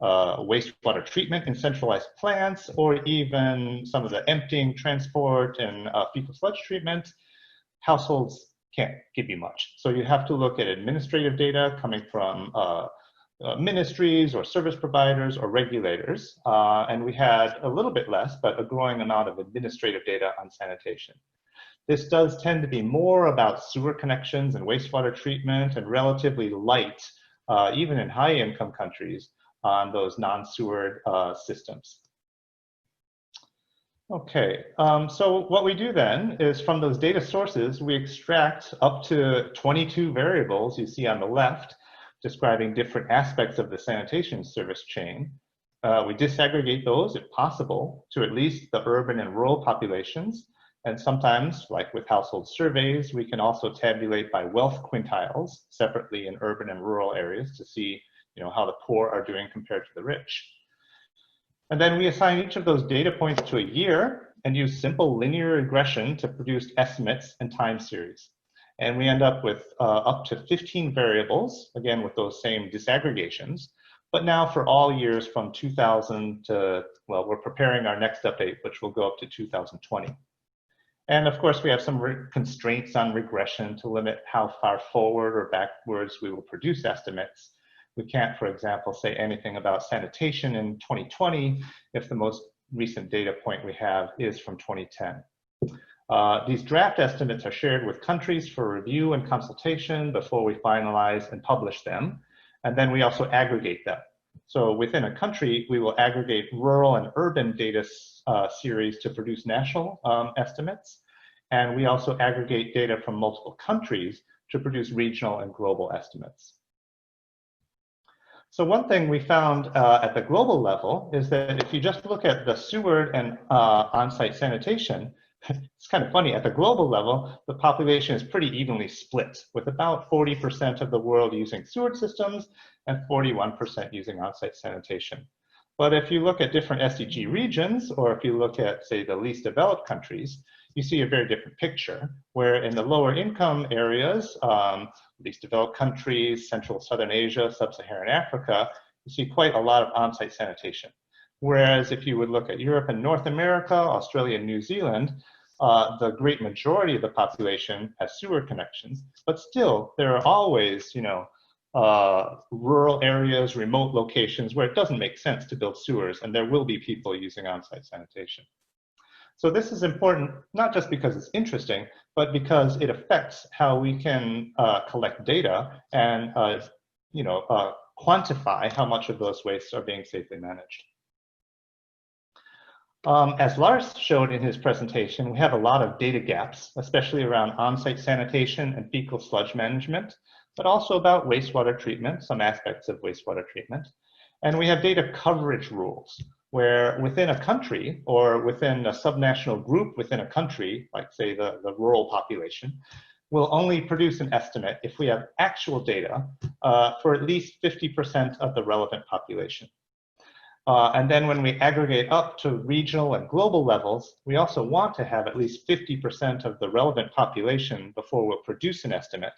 wastewater treatment in centralized plants, or even some of the emptying, transport, and fecal sludge treatment, households can't give you much. So you have to look at administrative data coming from ministries or service providers or regulators. And we had a little bit less, but a growing amount of administrative data on sanitation. This does tend to be more about sewer connections and wastewater treatment, and relatively light, even in high-income countries, on those non-sewered systems. Okay, so what we do then is from those data sources, we extract up to 22 variables you see on the left, describing different aspects of the sanitation service chain. We disaggregate those, if possible, to at least the urban and rural populations. And sometimes, like with household surveys, we can also tabulate by wealth quintiles separately in urban and rural areas to see, you know, how the poor are doing compared to the rich. And then we assign each of those data points to a year and use simple linear regression to produce estimates and time series. And we end up with up to 15 variables, again with those same disaggregations, but now for all years from 2000 to, well, we're preparing our next update, which will go up to 2020. And of course, we have some constraints on regression to limit how far forward or backwards we will produce estimates. We can't, for example, say anything about sanitation in 2020 if the most recent data point we have is from 2010. These draft estimates are shared with countries for review and consultation before we finalize and publish them. And then we also aggregate them. So within a country, we will aggregate rural and urban data series to produce national estimates. And we also aggregate data from multiple countries to produce regional and global estimates. So one thing we found at the global level is that if you just look at the sewer and on-site sanitation it's kind of funny, at the global level, the population is pretty evenly split, with about 40% of the world using sewer systems and 41% using on-site sanitation. But if you look at different SDG regions, or if you look at, say, the least developed countries, you see a very different picture, where in the lower income areas, least developed countries, Central Southern Asia, Sub-Saharan Africa, you see quite a lot of on-site sanitation. Whereas if you would look at Europe and North America, Australia and New Zealand, the great majority of the population has sewer connections, but still there are always, rural areas, remote locations where it doesn't make sense to build sewers, and there will be people using on-site sanitation. So this is important, not just because it's interesting, but because it affects how we can collect data and quantify how much of those wastes are being safely managed. As Lars showed in his presentation, we have a lot of data gaps, especially around on-site sanitation and fecal sludge management, but also about wastewater treatment, some aspects of wastewater treatment. And we have data coverage rules, where within a country or within a subnational group within a country, like say the rural population, we'll only produce an estimate if we have actual data for at least 50% of the relevant population. And then when we aggregate up to regional and global levels, we also want to have at least 50% of the relevant population before we'll produce an estimate.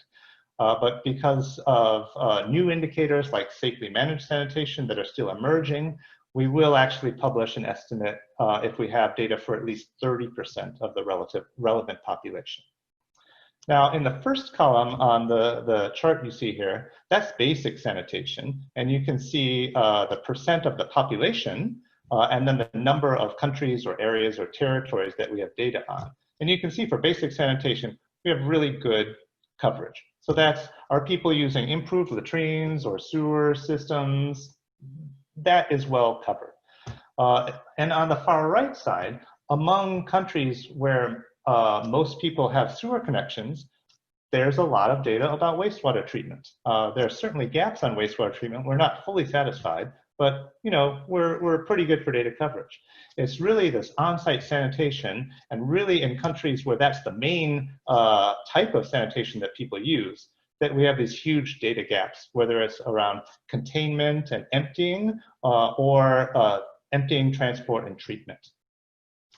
But because of new indicators like safely managed sanitation that are still emerging, we will actually publish an estimate if we have data for at least 30% of the relevant population. Now, in the first column on the chart you see here, that's basic sanitation. And you can see the percent of the population and then the number of countries or areas or territories that we have data on. And you can see for basic sanitation, we have really good coverage. So that's, are people using improved latrines or sewer systems? That is well covered. And on the far right side, among countries where most people have sewer connections, there's a lot of data about wastewater treatment. There are certainly gaps on wastewater treatment. We're not fully satisfied, but we're pretty good for data coverage. It's really this on-site sanitation, and really in countries where that's the main type of sanitation that people use, that we have these huge data gaps, whether it's around containment and emptying or emptying, transport, and treatment.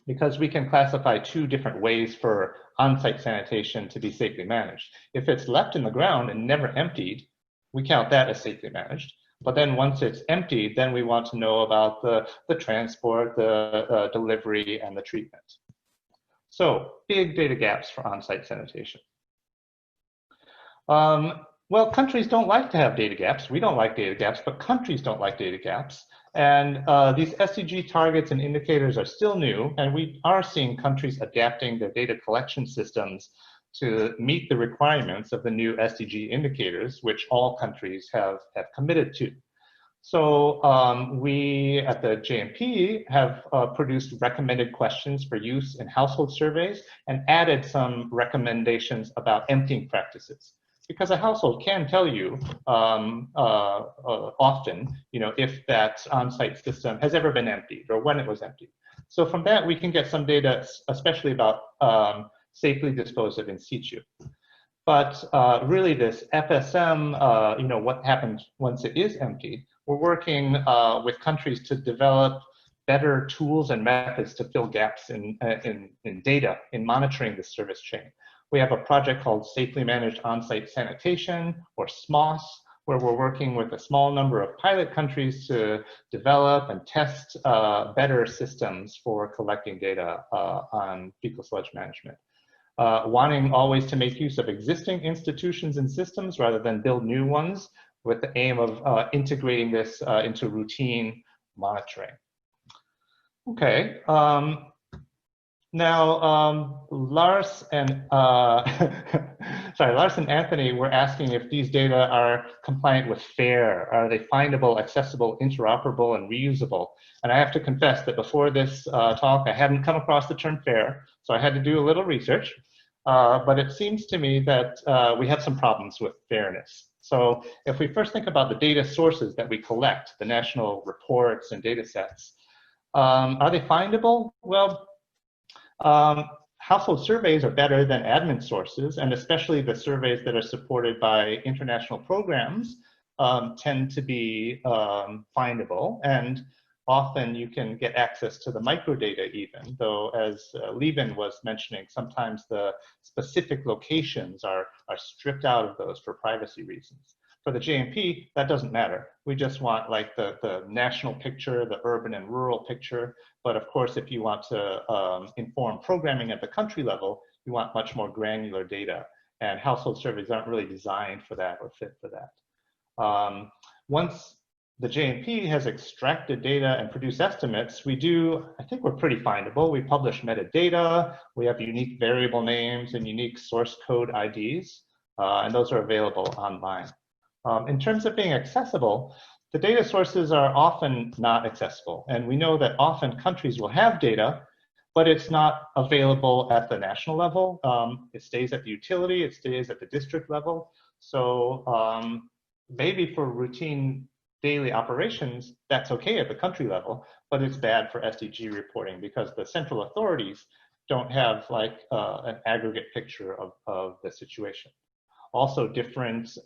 Because we can classify two different ways for on-site sanitation to be safely managed. If it's left in the ground and never emptied, we count that as safely managed. But then once it's emptied, then we want to know about the transport, the delivery, and the treatment. So big data gaps for on-site sanitation. Well, countries don't like to have data gaps. We don't like data gaps, but countries don't like data gaps. And these SDG targets and indicators are still new, and we are seeing countries adapting their data collection systems to meet the requirements of the new SDG indicators, which all countries have committed to. So we at the JMP have produced recommended questions for use in household surveys and added some recommendations about emptying practices. Because a household can tell you often, if that on-site system has ever been emptied or when it was emptied. So from that, we can get some data, especially about safely disposed of in situ. But really this FSM, what happens once it is emptied, we're working with countries to develop better tools and methods to fill gaps in data, in monitoring the service chain. We have a project called Safely Managed On-Site Sanitation, or SMOS, where we're working with a small number of pilot countries to develop and test better systems for collecting data on fecal sludge management. Wanting always to make use of existing institutions and systems rather than build new ones, with the aim of integrating this into routine monitoring. Okay. Now, Lars and Anthony were asking if these data are compliant with FAIR. Are they findable, accessible, interoperable, and reusable? And I have to confess that before this talk, I hadn't come across the term FAIR, so I had to do a little research. But it seems to me that we have some problems with fairness. So if we first think about the data sources that we collect, the national reports and data sets, are they findable? Well, household surveys are better than admin sources, and especially the surveys that are supported by international programs tend to be findable, and often you can get access to the microdata even, though as Lieben was mentioning, sometimes the specific locations are stripped out of those for privacy reasons. For the JMP, that doesn't matter. We just want like the national picture, the urban and rural picture. But of course, if you want to inform programming at the country level, you want much more granular data. And household surveys aren't really designed for that or fit for that. Once the JMP has extracted data and produced estimates, I think we're pretty findable. We publish metadata, we have unique variable names and unique source code IDs, and those are available online. In terms of being accessible, the data sources are often not accessible. And we know that often countries will have data, but it's not available at the national level. It stays at the utility, it stays at the district level. So maybe for routine daily operations, that's okay at the country level, but it's bad for SDG reporting because the central authorities don't have like an aggregate picture of the situation. Also, different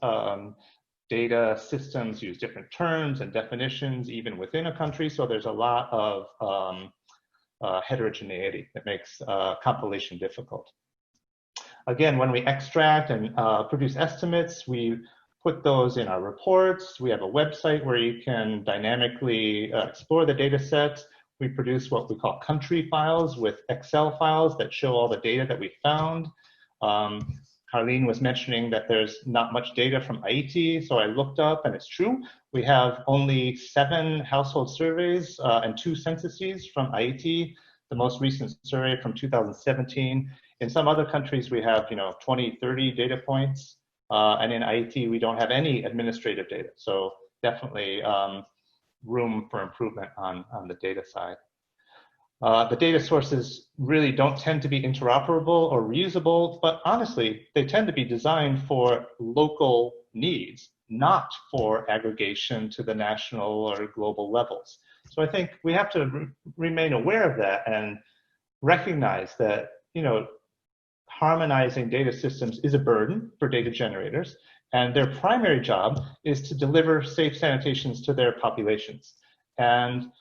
data systems use different terms and definitions even within a country, so there's a lot of heterogeneity that makes compilation difficult. Again, when we extract and produce estimates, we put those in our reports. We have a website where you can dynamically explore the data sets. We produce what we call country files with Excel files that show all the data that we found. Carlene was mentioning that there's not much data from Haiti, so I looked up and it's true. We have only 7 household surveys and 2 censuses from Haiti, the most recent survey from 2017. In some other countries, we have 20, 30 data points. And in Haiti, we don't have any administrative data. So definitely room for improvement on the data side. The data sources really don't tend to be interoperable or reusable, but honestly, they tend to be designed for local needs, not for aggregation to the national or global levels. So I think we have to remain aware of that and recognize that, harmonizing data systems is a burden for data generators, and their primary job is to deliver safe sanitations to their populations. And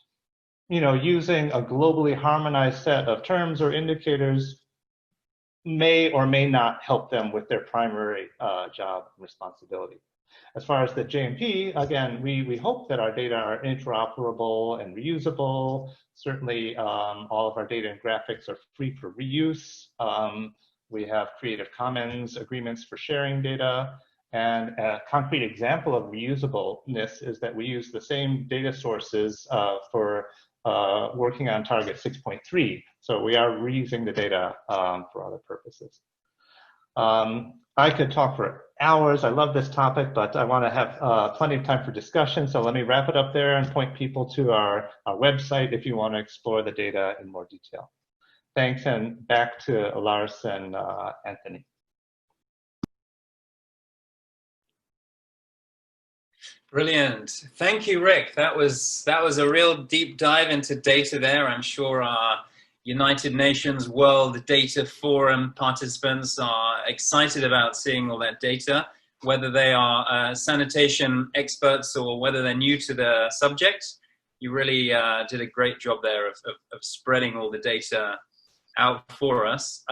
using a globally harmonized set of terms or indicators may or may not help them with their primary job and responsibility. As far as the JMP, again, we hope that our data are interoperable and reusable. Certainly, all of our data and graphics are free for reuse. We have Creative Commons agreements for sharing data. And a concrete example of reusableness is that we use the same data sources for working on target 6.3. So we are reusing the data for other purposes. I could talk for hours. I love this topic, but I want to have plenty of time for discussion. So let me wrap it up there and point people to our website if you want to explore the data in more detail. Thanks, and back to Lars and Anthony. Brilliant. Thank you, Rick. That was a real deep dive into data there. I'm sure our United Nations World Data Forum participants are excited about seeing all that data, whether they are sanitation experts or whether they're new to the subject. You really did a great job there of spreading all the data out for us.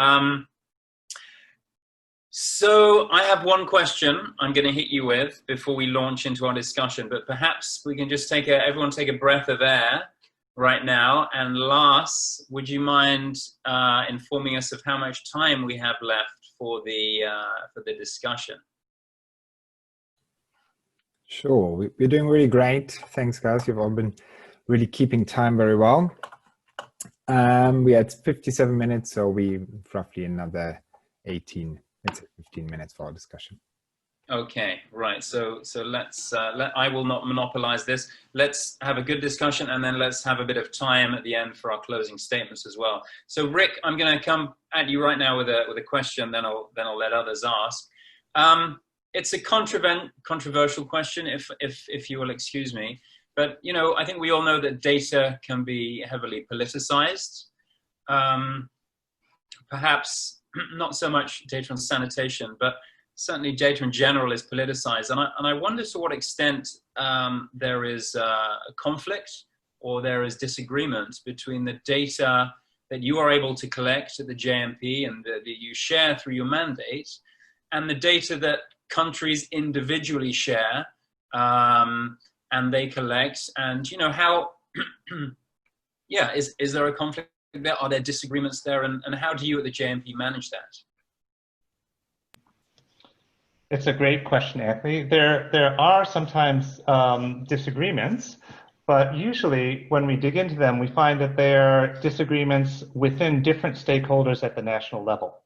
So I have one question I'm going to hit you with before we launch into our discussion, but perhaps we can just everyone take a breath of air right now. And Lars, would you mind informing us of how much time we have left for the discussion? Sure, we're doing really great. Thanks, guys. You've all been really keeping time very well. We had 57 minutes, so we roughly another 15 minutes for our discussion. Okay, right. So let's. I will not monopolize this. Let's have a good discussion, and then let's have a bit of time at the end for our closing statements as well. So, Rick, I'm going to come at you right now with a question. Then I'll let others ask. It's a controversial question, if you will excuse me. But I think we all know that data can be heavily politicized. perhaps not so much data on sanitation, but certainly data in general is politicized. And I wonder to what extent there is a conflict or there is disagreement between the data that you are able to collect at the JMP and that you share through your mandate, and the data that countries individually share and they collect. And, you know, how, yeah, is there a conflict there? Are there disagreements there? And how do you at the JMP manage that? It's a great question, Anthony. There are sometimes disagreements, but usually when we dig into them, we find that there are disagreements within different stakeholders at the national level.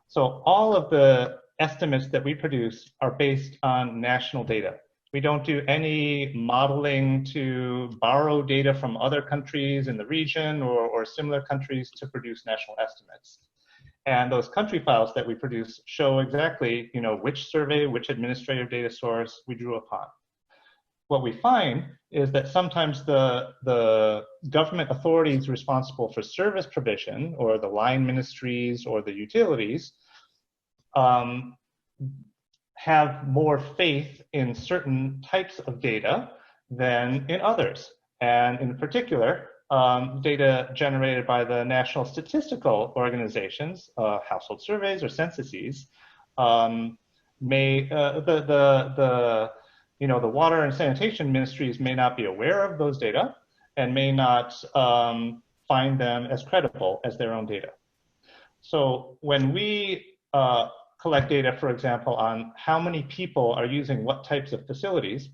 So all of the estimates that we produce are based on national data. We don't do any modeling to borrow data from other countries in the region or similar countries to produce national estimates. And those country files that we produce show exactly, you know, which survey, which administrative data source we drew upon. What we find is that sometimes the government authorities responsible for service provision, or the line ministries or the utilities, have more faith in certain types of data than in others. And in particular, data generated by the national statistical organizations, household surveys or censuses, may the water and sanitation ministries may not be aware of those data and may not find them as credible as their own data. So when we collect data, for example, on how many people are using what types of facilities,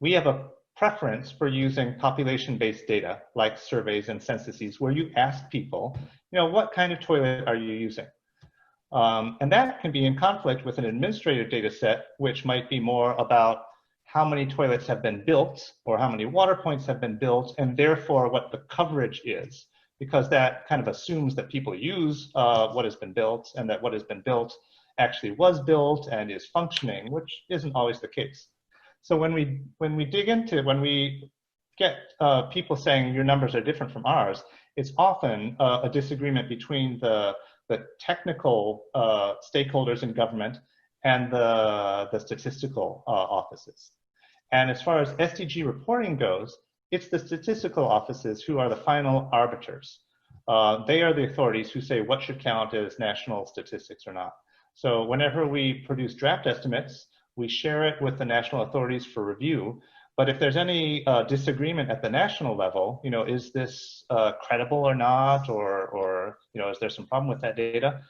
we have a preference for using population-based data like surveys and censuses, where you ask people, you know, what kind of toilet are you using? And that can be in conflict with an administrative data set, which might be more about how many toilets have been built or how many water points have been built, and therefore what the coverage is, because that kind of assumes that people use what has been built and that what has been built actually was built and is functioning, which isn't always the case. So when we get people saying your numbers are different from ours, it's often a disagreement between the technical stakeholders in government and the statistical offices. And as far as SDG reporting goes, it's the statistical offices who are the final arbiters. They are the authorities who say what should count as national statistics or not. So whenever we produce draft estimates, we share it with the national authorities for review. But if there's any disagreement at the national level, you know, is this credible or not, or you know, is there some problem with that data?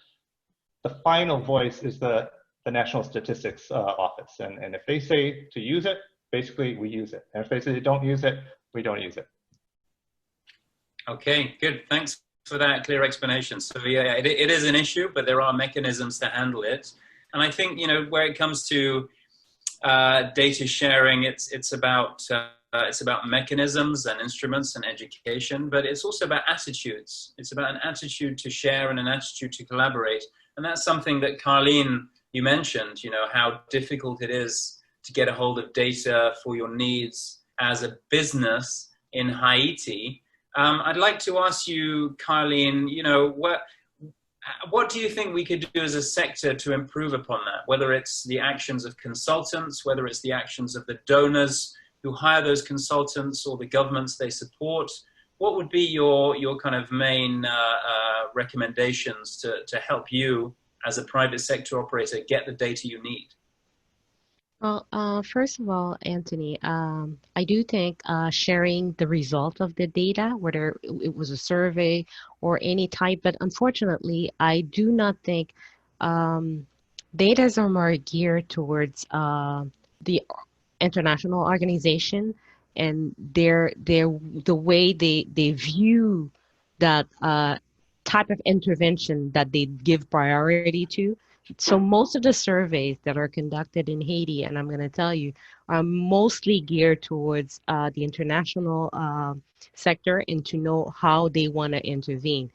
The final voice is the National Statistics Office, and if they say to use it, basically we use it, and if they say don't use it, we don't use it. Okay, good. Thanks for that clear explanation. So yeah, it is an issue, but there are mechanisms to handle it. And I think, you know, where it comes to data sharing, it's about mechanisms and instruments and education, but it's also about attitudes. It's about an attitude to share and an attitude to collaborate. And that's something that Carleen, you mentioned, you know, how difficult it is to get a hold of data for your needs as a business in Haiti. I'd like to ask you, Carleen, you know, what do you think we could do as a sector to improve upon that? Whether it's the actions of consultants, whether it's the actions of the donors who hire those consultants or the governments they support, what would be your kind of main recommendations to help you as a private sector operator get the data you need? Well, first of all, Anthony, I do think sharing the result of the data, whether it was a survey or any type, but unfortunately, I do not think data are more geared towards the international organization and the way they view that type of intervention that they give priority to. So most of the surveys that are conducted in Haiti, and I'm going to tell you, are mostly geared towards the international sector and to know how they want to intervene.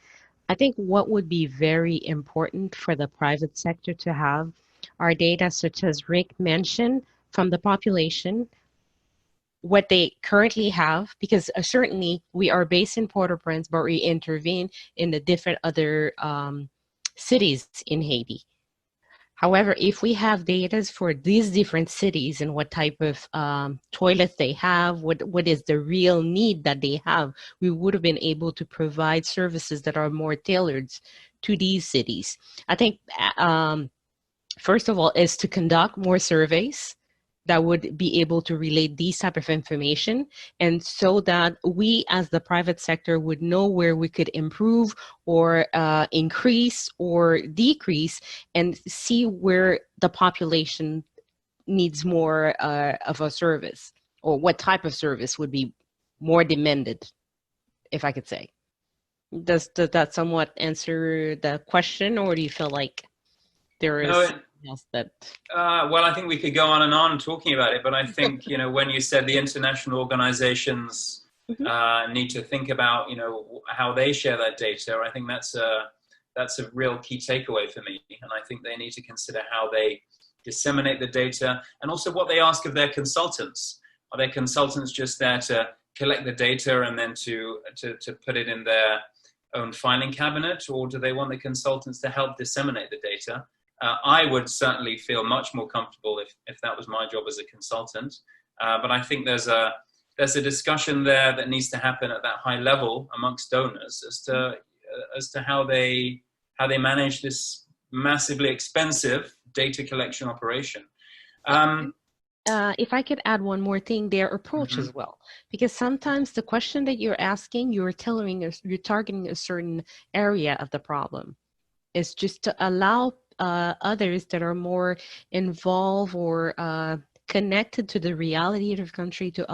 I think what would be very important for the private sector to have are data such as Rick mentioned from the population, what they currently have, because certainly we are based in Port-au-Prince, but we intervene in the different other cities in Haiti. However, if we have data for these different cities and what type of toilets they have, what is the real need that they have, we would have been able to provide services that are more tailored to these cities. I think, first of all, is to conduct more surveys that would be able to relate these type of information, and so that we as the private sector would know where we could improve or increase or decrease, and see where the population needs more of a service, or what type of service would be more demanded, if I could say. Does that somewhat answer the question, or do you feel like there is something else that... Well, I think we could go on and on talking about it, but I think, you know, when you said the international organizations need to think about, you know, how they share that data, I think that's a real key takeaway for me. And I think they need to consider how they disseminate the data, and also what they ask of their consultants. Are their consultants just there to collect the data and then to put it in their own filing cabinet, or do they want the consultants to help disseminate the data? I would certainly feel much more comfortable if that was my job as a consultant. But I think there's a discussion there that needs to happen at that high level amongst donors as to how they manage this massively expensive data collection operation. If I could add one more thing, their approach as well, because sometimes the question that you're asking, you're targeting a certain area of the problem. It's just to allow others that are more involved or connected to the reality of the country to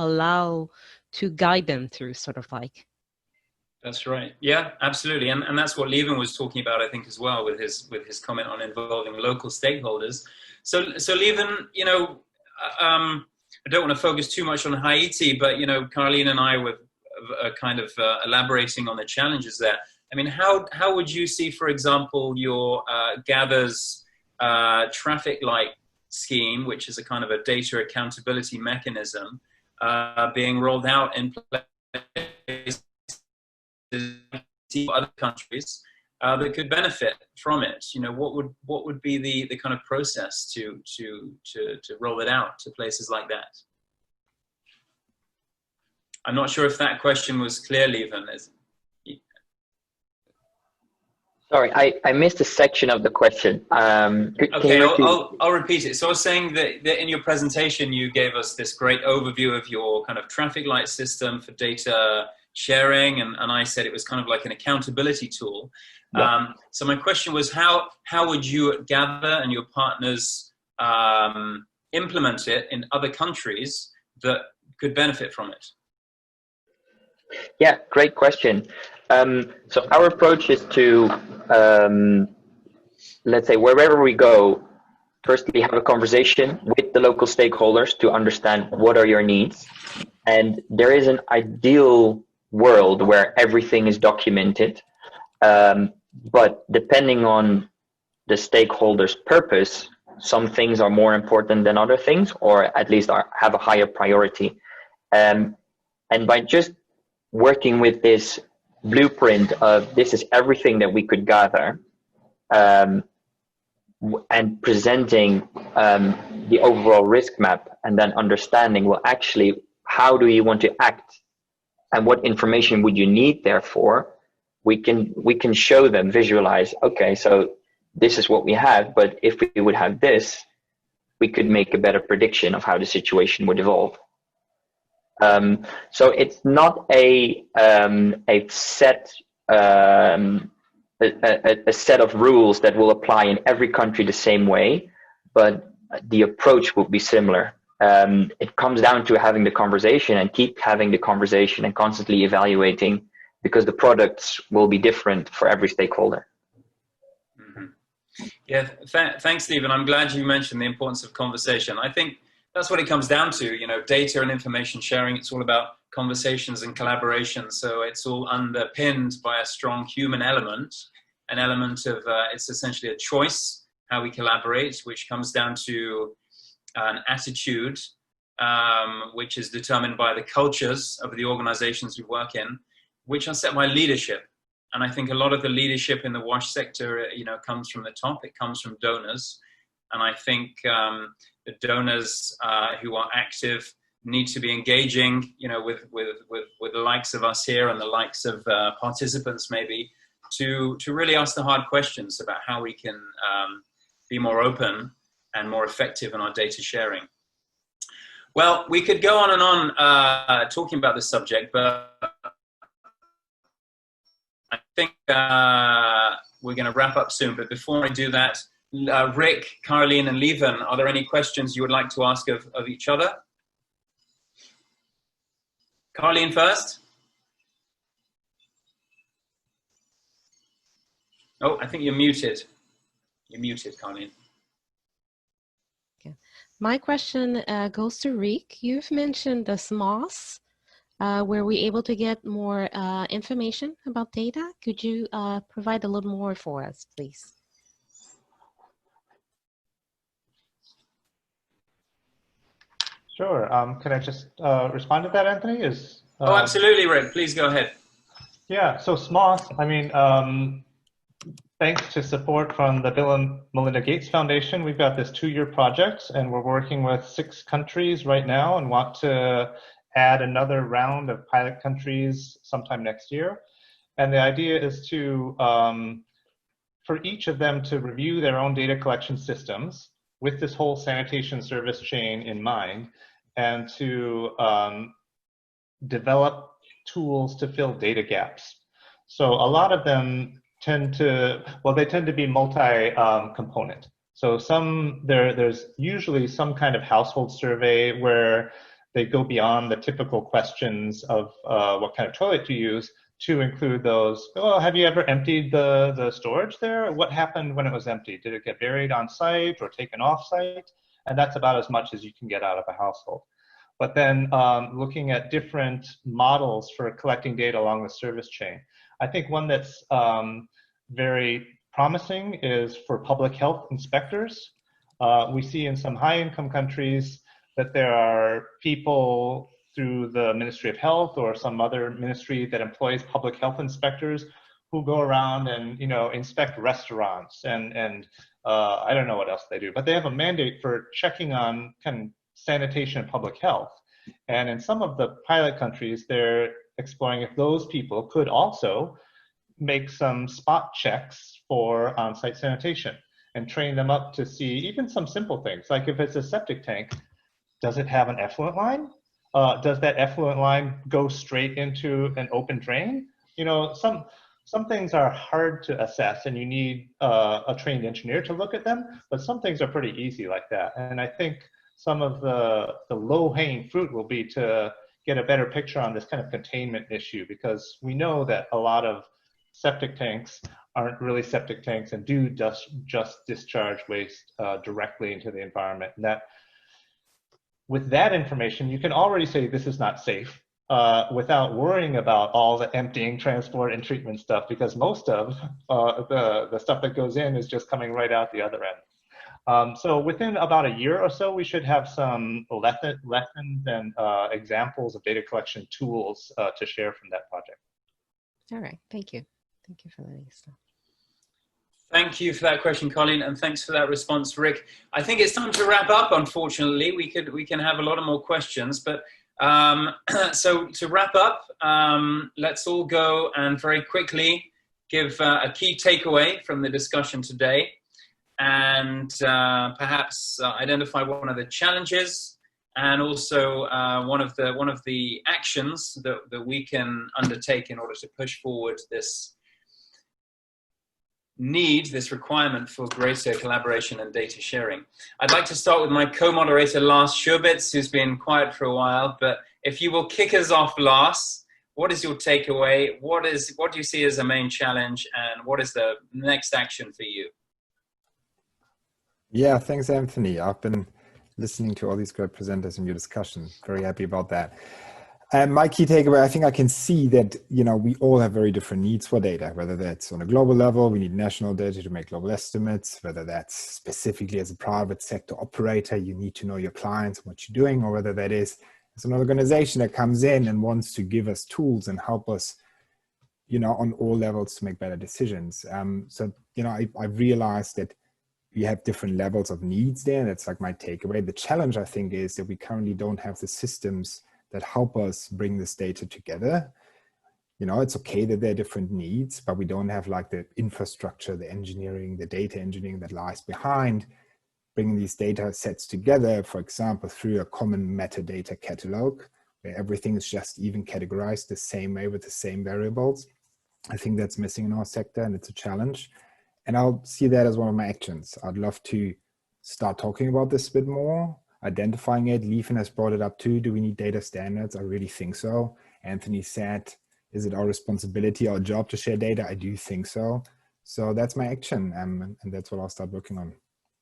guide them through, sort of like. That's right. Yeah, absolutely. And that's what Lieven was talking about, I think, as well, with his comment on involving local stakeholders. So Lieven, you know, I don't want to focus too much on Haiti, but, you know, Caroline and I were kind of elaborating on the challenges there. I mean, how would you see, for example, your Gather's traffic light scheme, which is a kind of a data accountability mechanism, being rolled out in places in other countries that could benefit from it? You know, what would be the kind of process to roll it out to places like that? I'm not sure if that question was clear, Lieven. Sorry, I missed a section of the question. Okay, I'll repeat it. So I was saying that in your presentation, you gave us this great overview of your kind of traffic light system for data sharing, and I said it was kind of like an accountability tool. Yeah. So my question was, how would you at Gather and your partners implement it in other countries that could benefit from it? Yeah, great question. So our approach is to, let's say, wherever we go, firstly have a conversation with the local stakeholders to understand what are your needs. And there is an ideal world where everything is documented, but depending on the stakeholders' purpose, some things are more important than other things, or at least have a higher priority. And by just working with this blueprint of this is everything that we could gather, and presenting the overall risk map, and then understanding, well, actually, how do you want to act and what information would you need therefore, we can show them, visualize, okay, so this is what we have, but if we would have this, we could make a better prediction of how the situation would evolve. So it's not a set a set of rules that will apply in every country the same way, but the approach will be similar. It comes down to having the conversation and keep having the conversation and constantly evaluating, because the products will be different for every stakeholder. Yeah, thanks, Stephen. I'm glad you mentioned the importance of conversation. I think that's what it comes down to, you know, data and information sharing. It's all about conversations and collaboration. So it's all underpinned by a strong human element, an element of, it's essentially a choice, how we collaborate, which comes down to an attitude which is determined by the cultures of the organizations we work in, which are set by leadership. And I think a lot of the leadership in the WASH sector, comes from the top. It comes from donors. And I think the donors who are active need to be engaging, with the likes of us here and the likes of participants maybe, to really ask the hard questions about how we can be more open and more effective in our data sharing. Well, we could go on and on talking about this subject, but I think we're going to wrap up soon. But before I do that, Rick, Caroline, and Lieven, are there any questions you would like to ask of each other? Caroline first. Oh, I think you're muted. You're muted, Caroline. Okay. My question goes to Rick. You've mentioned the SMOS. Were we able to get more information about data? Could you provide a little more for us, please? Sure. Can I just respond to that, Anthony? Oh, absolutely, Rick. Please go ahead. Yeah, so SMOS, I mean, thanks to support from the Bill and Melinda Gates Foundation, we've got this 2-year project, and we're working with 6 countries right now and want to add another round of pilot countries sometime next year. And the idea is to, for each of them to review their own data collection systems with this whole sanitation service chain in mind, and to develop tools to fill data gaps. So a lot of them tend to be multi-component. So there's usually some kind of household survey where they go beyond the typical questions of what kind of toilet to use to include those, oh, have you ever emptied the storage there? What happened when it was empty? Did it get buried on site or taken off site? And that's about as much as you can get out of a household. But then looking at different models for collecting data along the service chain. I think one that's very promising is for public health inspectors. We see in some high-income countries that there are people through the Ministry of Health or some other ministry that employs public health inspectors who go around and inspect restaurants and I don't know what else they do, but they have a mandate for checking on kind of sanitation and public health. And in some of the pilot countries, they're exploring if those people could also make some spot checks for on-site sanitation and train them up to see even some simple things, like if it's a septic tank, does it have an effluent line? Does that effluent line go straight into an open drain? Some things are hard to assess and you need a trained engineer to look at them, but some things are pretty easy like that. And I think some of the low-hanging fruit will be to get a better picture on this kind of containment issue, because we know that a lot of septic tanks aren't really septic tanks and do just discharge waste directly into the environment. And that, with that information, you can already say this is not safe without worrying about all the emptying, transport, and treatment stuff, because most of the stuff that goes in is just coming right out the other end. So within about a year or so, we should have some lessons and examples of data collection tools to share from that project. All right, thank you. Thank you for letting us know. Thank you for that question, Colleen, and thanks for that response, Rick. I think it's time to wrap up, unfortunately. We can have a lot of more questions, but so to wrap up, let's all go and very quickly give a key takeaway from the discussion today, and perhaps identify one of the challenges and also one of the actions that we can undertake in order to push forward this this requirement for greater collaboration and data sharing. I'd like to start with my co-moderator, Lars Schöbitz, who's been quiet for a while, but if you will kick us off, Lars, what is your takeaway? What do you see as the main challenge, and what is the next action for you? Yeah, thanks, Anthony. I've been listening to all these great presenters in your discussion. Very happy about that. My key takeaway, I think I can see that, we all have very different needs for data, whether that's on a global level, we need national data to make global estimates, whether that's specifically as a private sector operator, you need to know your clients and what you're doing, or whether that is as an organization that comes in and wants to give us tools and help us, on all levels to make better decisions. So, I've realized that we have different levels of needs there. That's like my takeaway. The challenge, I think, is that we currently don't have the systems that help us bring this data together. It's okay that there are different needs, but we don't have like the infrastructure, the engineering, the data engineering that lies behind bringing these data sets together, for example, through a common metadata catalog, where everything is just even categorized the same way with the same variables. I think that's missing in our sector, and it's a challenge. And I'll see that as one of my actions. I'd love to start talking about this a bit more, identifying it. Lieven has brought it up too. Do we need data standards? I really think so. Anthony said, is it our responsibility, our job to share data? I do think so. So that's my action. And that's what I'll start working on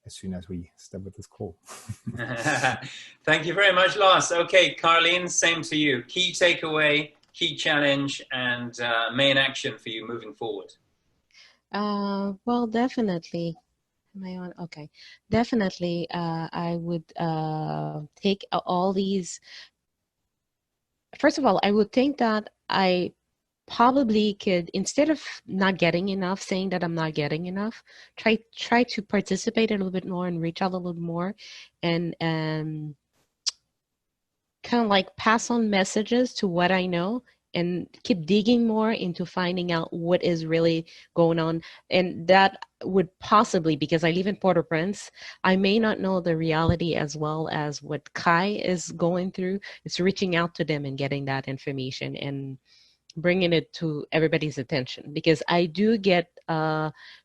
as soon as we step with this call. Thank you very much, Lars. Okay, Carleen, same to you. Key takeaway, key challenge, and main action for you moving forward. Well, definitely. Am I on? Okay. Definitely, I would take all these. First of all, I would think that I probably could, instead of not getting enough, saying that I'm not getting enough, try to participate a little bit more and reach out a little more, and kind of like pass on messages to what I know, and keep digging more into finding out what is really going on. And that would possibly, because I live in Port-au-Prince, I may not know the reality as well as what Kai is going through. It's reaching out to them and getting that information and bringing it to everybody's attention, because I do get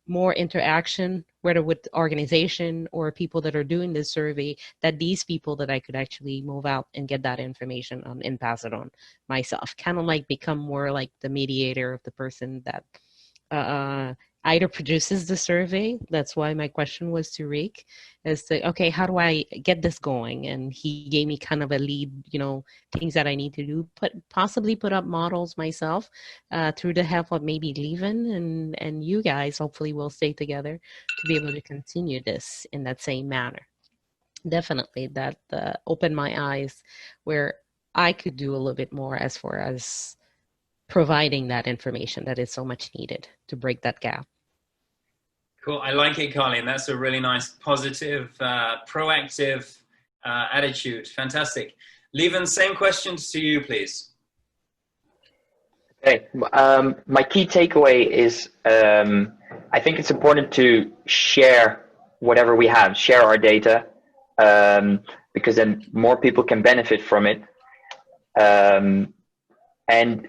more interaction, whether with organization or people that are doing this survey, that these people that I could actually move out and get that information on and pass it on myself, kind of like become more like the mediator of the person that either produces the survey. That's why my question was to Rick, as to, okay, how do I get this going? And he gave me kind of a lead, things that I need to do, possibly put up models myself through the help of maybe Lieven and you guys. Hopefully we'll stay together to be able to continue this in that same manner. Definitely that opened my eyes where I could do a little bit more as far as providing that information that is so much needed to break that gap. Cool. I like it, Carleen. That's a really nice, positive, proactive attitude. Fantastic. Lieven, same questions to you, please. Okay. My key takeaway is I think it's important to share whatever we have, share our data, because then more people can benefit from it. And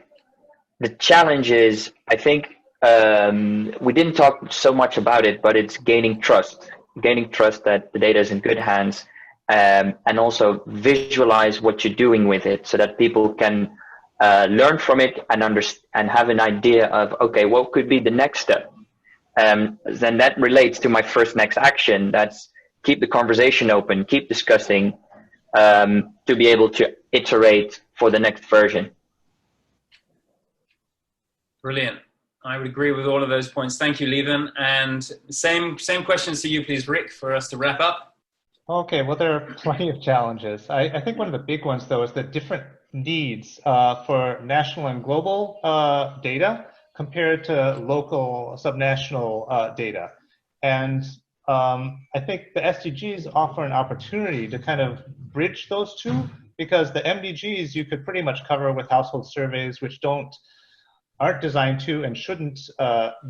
the challenge is, I think, we didn't talk so much about it, but it's gaining trust that the data is in good hands, and also visualize what you're doing with it so that people can learn from it and understand and have an idea of, okay, what could be the next step? Then that relates to my next action. That's keep the conversation open, keep discussing, to be able to iterate for the next version. Brilliant. I would agree with all of those points. Thank you, Lieven. And same questions to you, please, Rick, for us to wrap up. Okay, well, there are plenty of challenges. I think one of the big ones, though, is the different needs for national and global data compared to local subnational data. And I think the SDGs offer an opportunity to kind of bridge those two, because the MDGs you could pretty much cover with household surveys, which aren't designed to and shouldn't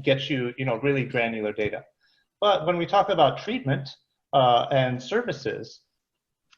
get you, really granular data. But when we talk about treatment and services,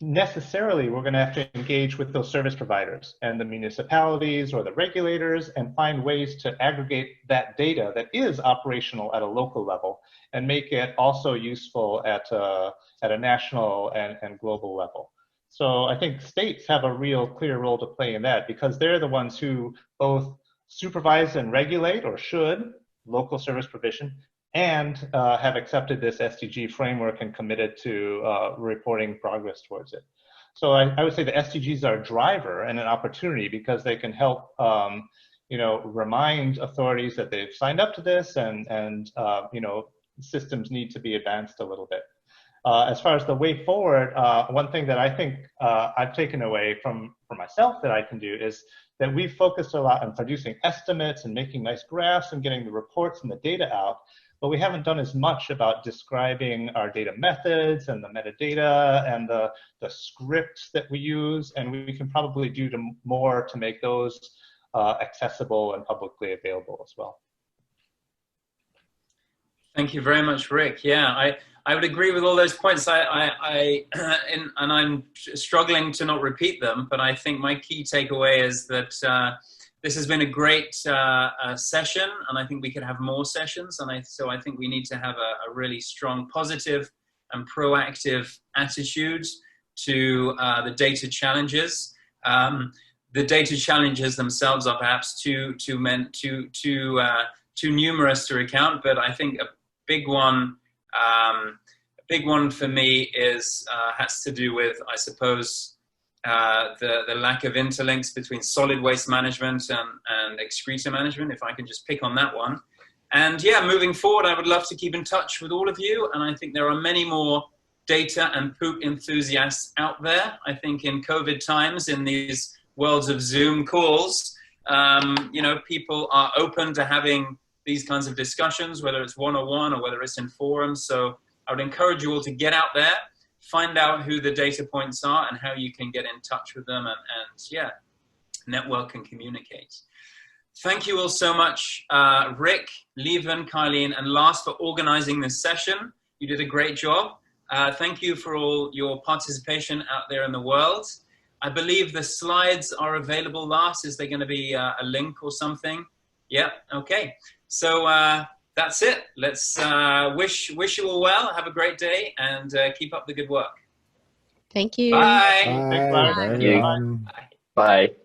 necessarily we're going to have to engage with those service providers and the municipalities or the regulators and find ways to aggregate that data that is operational at a local level and make it also useful at a national and global level. So I think states have a real clear role to play in that, because they're the ones who both supervise and regulate, or should, local service provision, and have accepted this SDG framework and committed to reporting progress towards it. So I would say the SDGs are a driver and an opportunity because they can help you know, remind authorities that they've signed up to this, and you know, systems need to be advanced a little bit. As far as the way forward, one thing that I think I've taken away for myself that I can do is that we've focused a lot on producing estimates and making nice graphs and getting the reports and the data out, but we haven't done as much about describing our data methods and the metadata and the scripts that we use, and we can probably do more to make those accessible and publicly available as well. Thank you very much, Rick. Yeah, I would agree with all those points. And I'm struggling to not repeat them, but I think my key takeaway is that this has been a great session, and I think we could have more sessions. And so I think we need to have a really strong, positive and proactive attitude to the data challenges. The data challenges themselves are perhaps too numerous to recount, but I think a big one for me is has to do with, I suppose, the lack of interlinks between solid waste management and excreta management, if I can just pick on that one. And yeah, moving forward, I would love to keep in touch with all of you, and I think there are many more data and poop enthusiasts out there. I think in COVID times, in these worlds of Zoom calls, you know, people are open to having these kinds of discussions, whether it's one-on-one or whether it's in forums. So I would encourage you all to get out there, find out who the data points are and how you can get in touch with them, and yeah, network and communicate. Thank you all so much, Rick, Lieven, Kylene, and Lars, for organizing this session. You did a great job. Thank you for all your participation out there in the world. I believe the slides are available, Lars. Is there going to be a link or something? Yeah, okay. So that's it. Let's wish you all well. Have a great day, and keep up the good work. Thank you. Bye. Bye. Bye. Bye. Bye.